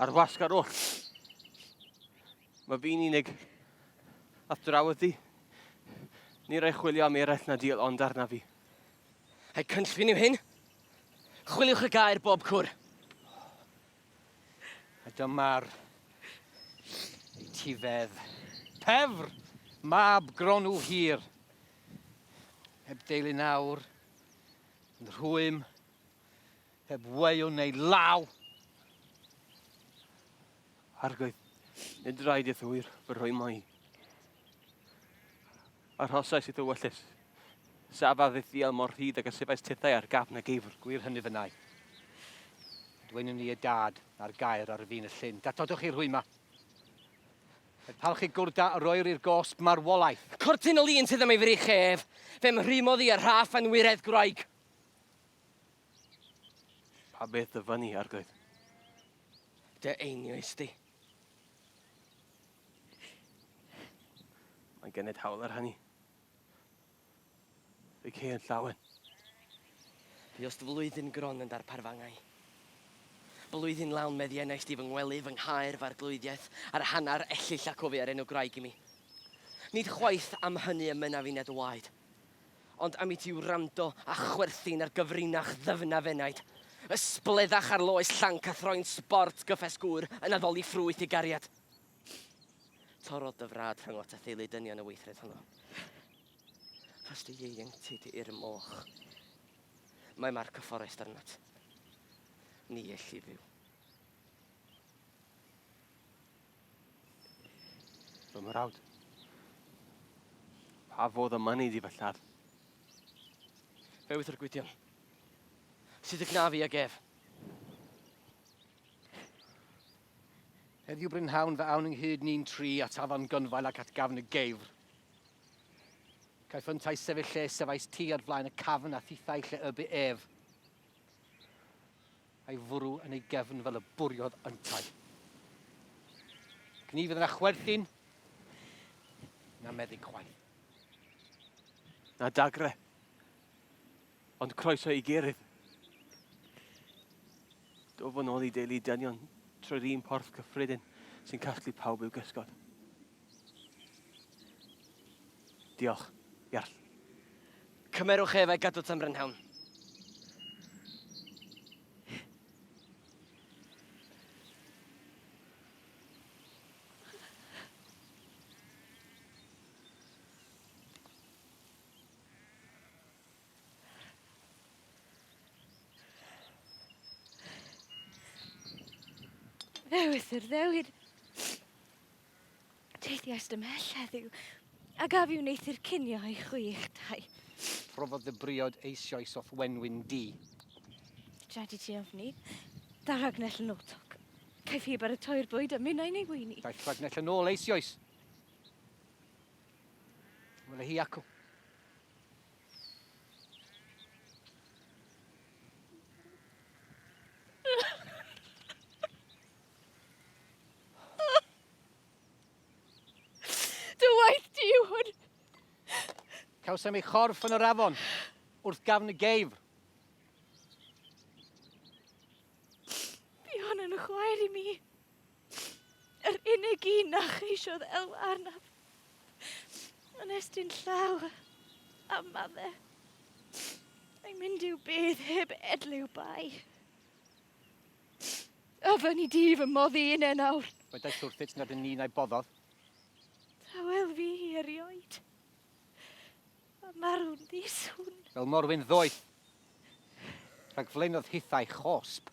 B: Ar wasg ar oll. Mae fi'n unig ath drawod di. Ni rai chwilio am eraill na diel ond arna fi.
A: Hei cynllun yw hyn? Chwiliwch y gair bob cwr.
C: A dyma'r etifedd. Pefr, mab gronw hir. Heb deulu nawr, yn rhwym, heb weio neu law.
B: Argoedd, nid rhaid i ddwyr fy rhoi mai. Arhosais i ddywyllus. Safa ddithiel mor hyd ac asefais tithau ar gap na geifr.
C: Gwir hynny fy nai. Dwynwn ni y dad a'r gair ar y fi'n y llyn. Datodwch i'r rhwyma. Palch i gwrda a roer i'r gosb marwolaeth.
A: Cortyn o lun sydd am ei fri chef. Fe mhrimodd i ar raff yn wiredd graig.
B: Pa beth y fyny, Argoedd?
A: Dy einioes di.
B: Mae gennydd hawl ar hynny. Fe ce yn llawen.
A: Fi os dy flwyddyn gron yn darpar fangau. Blwyddyn lawn meddiennau di fy ngwely fy nghaer fa'r glwyddiaeth a'r hannar ellill ac ofi ar enw graig i mi. Nid chwaith am hynny y myna fi'n ed o waed. Ond am i ti wrando a chwerthin ar gyfrinach ddyfna fenaid. Ysbleddach ar loes llanc a throi'n sport gyffes gŵr yn addoli ffrwyth i gariad. Torod dy frad rhwng o ta theulu dynion y weithred honno. Fas dy ieuenctid i'r moch. Mae Marc y Fforest arnat. Ni elli fyw.
B: Fy mrawd. Pa fodd y mynu di fy lladd?
A: Fe wyth o'r gwydion. Sydd y gna fi ag ef?
C: Heddiw Brynhawn fe awn yng nghyd ni'n tri at afon gynfael ac at gafn y geifr. Caiff yntai sefyll lle sefais ti ar flaen y cafn a thithau lle yby ef. A'i fwrw yn ei gefn fel y bwriodd yntai. Gni fydd yna chwerthin, na meddyg chwaith.
B: Na dagre. Ond croeso i gerydd. Do fod nôl i deulu dynion trwy'r un porth cyffredin sy'n casglu pawb i'w gysgod. Diolch, Iarll.
A: Cymerwch ef a'i gadw tan Brynhawn.
D: Ddewis yr ddewyd. Teithiast ymhell heddiw. A gaf i'w wneud i'r cinio i chwych dau.
C: Profodd y briod eisoes off Wenwyn D.
D: Jadi ti ofni. Da Ragnell yn otog. Caiff hi bar y toi'r bwyd a minnau neu weini.
C: Daeth Ragnell yn ôl eisoes. Wel hi acw.
D: Dy waith di yw hwn.
C: Cawsam ei chorff yn yr afon, wrth gafn y geifr.
D: Bu hon yn y chwaer i mi. Yr unig un na cheisiodd elw arnaf. Yn estyn llaw a madde. Mae'n mynd i'w bedd heb edliw bai. A fan i di fy moddi un e nawr.
C: Mae daeth wrthyt nad yn un a'i boddodd.
D: Tawel fi erioed. A marw'n ddiswn.
C: Fel Morwyn ddoeth. Rhag flaenodd hithau chosb.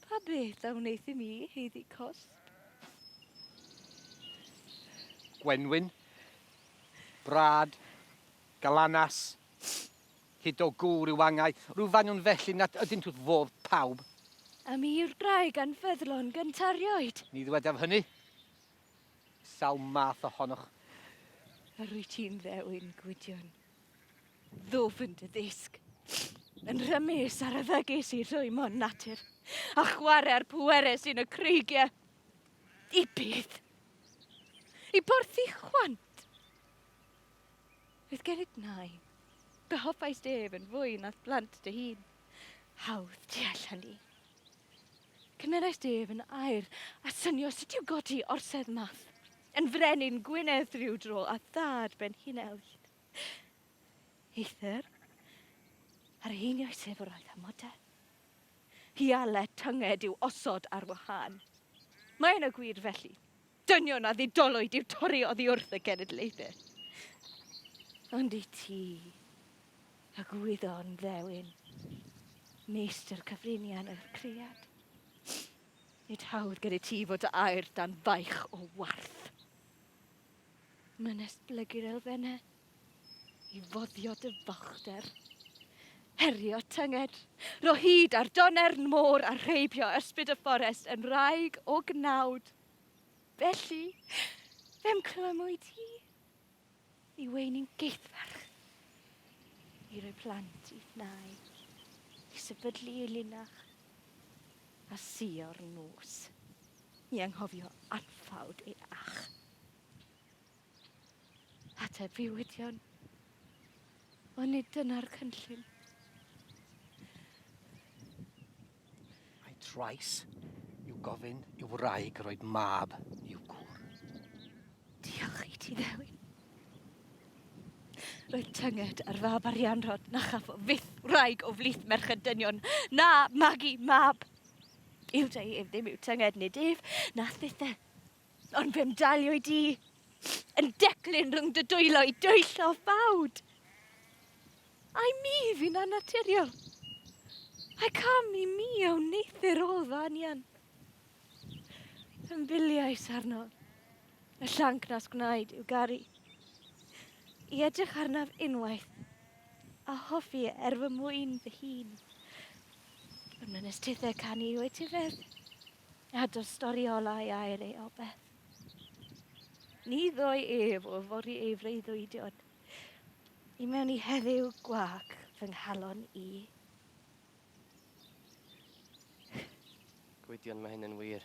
D: Pa beth a wneith i mi heiddi cosb?
C: Gwenwyn. Brad. Galanas. Hyd o gŵr i'w angau. Rhyw fanion felly nad ydyn nhw'n fodd pawb.
D: A mi yw'r graig yn ffeddlon gyntarioed.
C: Ni ddwedaf hynny. Sawl math ohonoch.
D: A rwy ti'n ddewin, Gwydion. Ddof yn dy ddisg. Yn rhymus ar y ddygus i rwy mon natur. A chwarae'r pwerau sy'n y creigiau. I bydd. I borthi chwant. Fydd gennych nai. Behoffais def yn fwy nath blant dy hun. Hawdd tu allan ni. Cymerais def yn air a synio sut i'w godi orsedd math. Yn frenin Gwynedd rhyw dro a thad ben hunelwyd. Either, ar un o'i sef yr oedd amodau. Hiale tynged i'w osod ar wahân. Mae'n y gwir felly. Dynion a ddidolwyd i'w torri oddi wrth y genedlaethau. Ond i ti, a gwyddon ddewin, meistr cyfrinian yr cread. Nid hawdd gyda ti fod dy air dan faich o warth. Mae'n esblygu'r elfennau i foddio dy fochder. Herio tynged, ro hyd ar donern môr a rheibio ysbryd y fforest yn raig o gnawd. Felly, fem clymwy ti i weini'n geithfarch. I roi plant i ddnau, i sefydlu i linach, a sio'r nos. I anghofio anffawd ei ach. Ateb fi Wydion, ond nid dyna'r cynllun.
C: Mae trais i'w gofyn i'w wraig roed mab i'w gŵr.
D: Diolch i ti ddewin. Roedd tynged ar fab Arianrod na chaff o fydd wraig o flith merched dynion, na magi mab. Yw da ef ddim yw tynged nid ef, na thithe. Ond fe'n dalio i di, yn declyn rhwng dy dwylo i dwyllo fawd. Ai mi fi'n annaturiol. Ai cam i mi o neithi'r o ddanian. Yn filiais arno, y llanc nas gwnaed i'w gari. I edrych arnaf unwaith, a hoffi fy mwyn fy hun. Ond mae'n ystithau canu i wedi fedd, a do stori ola i air ei obeth. Ni ddoi ef o fori ei freuddwydion, i mewn i heddiw gwag fy nghalon i.
A: Gwydion, mae hyn yn wir.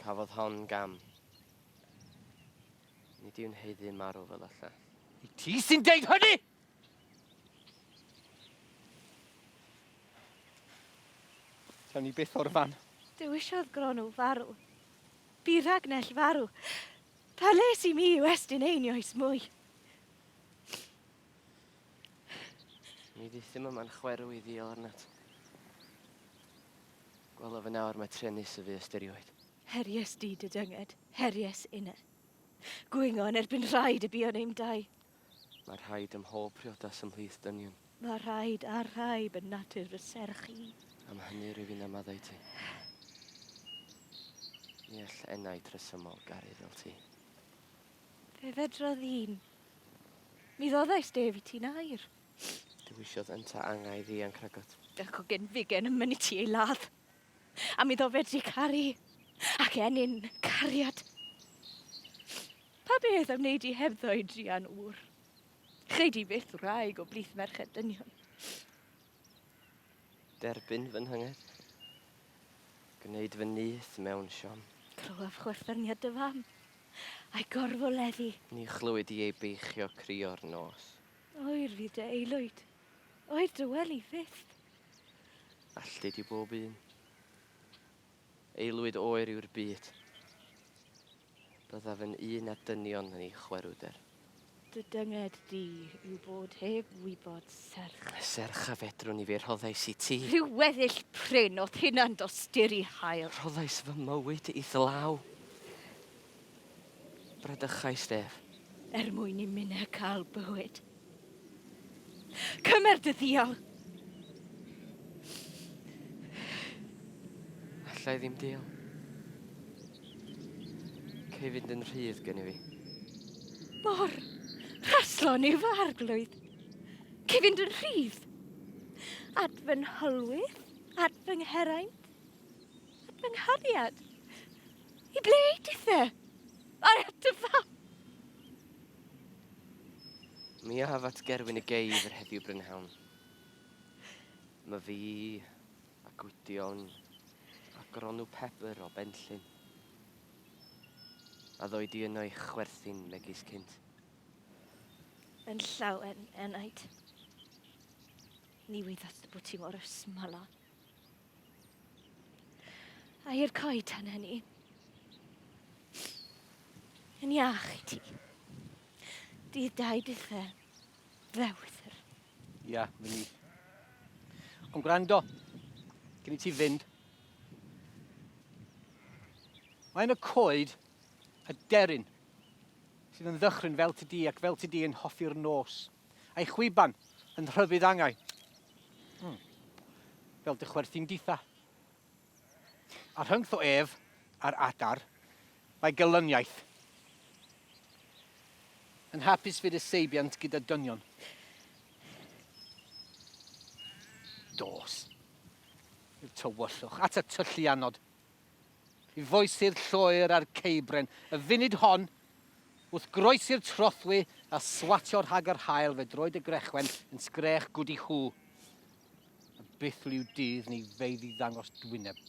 A: Cafodd hon gam. Nid yw'n heiddi marw fel alla.
C: I ti sy'n deud hynny! Tawn ni byth o'r fan.
D: Dewisiodd Gronw farw. Bu Ragnell farw. Pa les i mi i westyn einioes mwy.
A: Mi ddim yma'n chwerw I ddiel arnat. Gweld fy nawr mae trenus y fi ystyriwyd.
D: Herius di dy dynged, herius unna. Gwyngon erbyn rhaid y buon eim dau.
A: Mae rhaid ym mhob priodas ymhlith dynion.
D: Mae rhaid a rhaid yn natur fy serch I.
A: Am hynny rwyf fi'n amaddau ti. Ni all enau tresymol garu fel ti.
D: Fe fedrodd un. Mi ddoddais def I ti'n air.
A: Dywisiodd ynta angau ddi yn cragot.
D: Ac o gen figen yn mynd I ti ei ladd. A mi ddo fedru caru. Ac enyn cariad. Pa beth am wneud I hebddoi drian wr? Cheid I byth wraig o blith merched dynion.
A: Derbyn fy nhyngaid. Gwneud fy nyth mewn siom.
D: Clywaf chwerthyniad dy fam. A'i gorfoleddi.
A: Ni chlywed I ei beichio crio'r nos.
D: Oer fi dy eilwyd. Oer dy weli fyth.
A: Allu di bob un. Eilwyd oer yw'r byd. Bydda fy'n un a dynion yn ei chwerwder.
D: Dy dynged di yw bod heb wybod serch.
A: Serch a fedrwn I fi rhoddais I ti.
D: Rhyw weddill pryn oedd hynna'n dostur I hael.
A: Rhoddais fy mywyd I ddlaw. Bredachais def.
D: Mwyn I minna cael bywyd. Cymer dy ddial.
A: Allai ddim deal. Cei fynd yn rhydd gen I fi.
D: Mor, rhaslon i'w arglwydd. Cei fynd yn rhydd. At fy nhylwydd, at fy ngheraint, at fy nghariad. I ble eidithe? Ar at dy fam.
A: Mi a hafat gerwyn y geif yr heddiw brynhawn. Mae fi a Gwydion a Gronw Pepper o Benllyn. A ddoi di yno I chwerthin megis cynt.
D: Yn llawen enaid. Ni wyddas dy bod ti mor ysmala. A i'r coed tan hynny. Yn iach I ti. Di dau dithe ddewthyr.
C: Ia, fy ni. Ond gwrando, gen I ti fynd. Mae'n y coed y deryn sydd yn ddychryn fel ty di ac fel ty di yn hoffi'r nos. A'i chwiban yn rhybydd angau. Fel dy chwerthin ditha. A rhyngth o ef a'r adar mae gelyniaeth. Yn hapus fydd y seibiant gyda dynion. Dos. I'r tywyllwch at y tyllu anod. I foesi'r lloer a'r ceibren. Y funud hon, wrth groesi'r trothwy a swatio rhag yr hael fe droed y grechwen yn sgrech gwdi hw. A byth liw dydd ni feidd I ddangos dwyneb.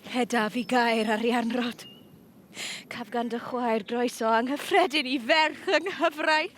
D: Heda fi gair arianrod. Caf gan dy chwaer groeso anghyffredin I ferch yng nghyfraith.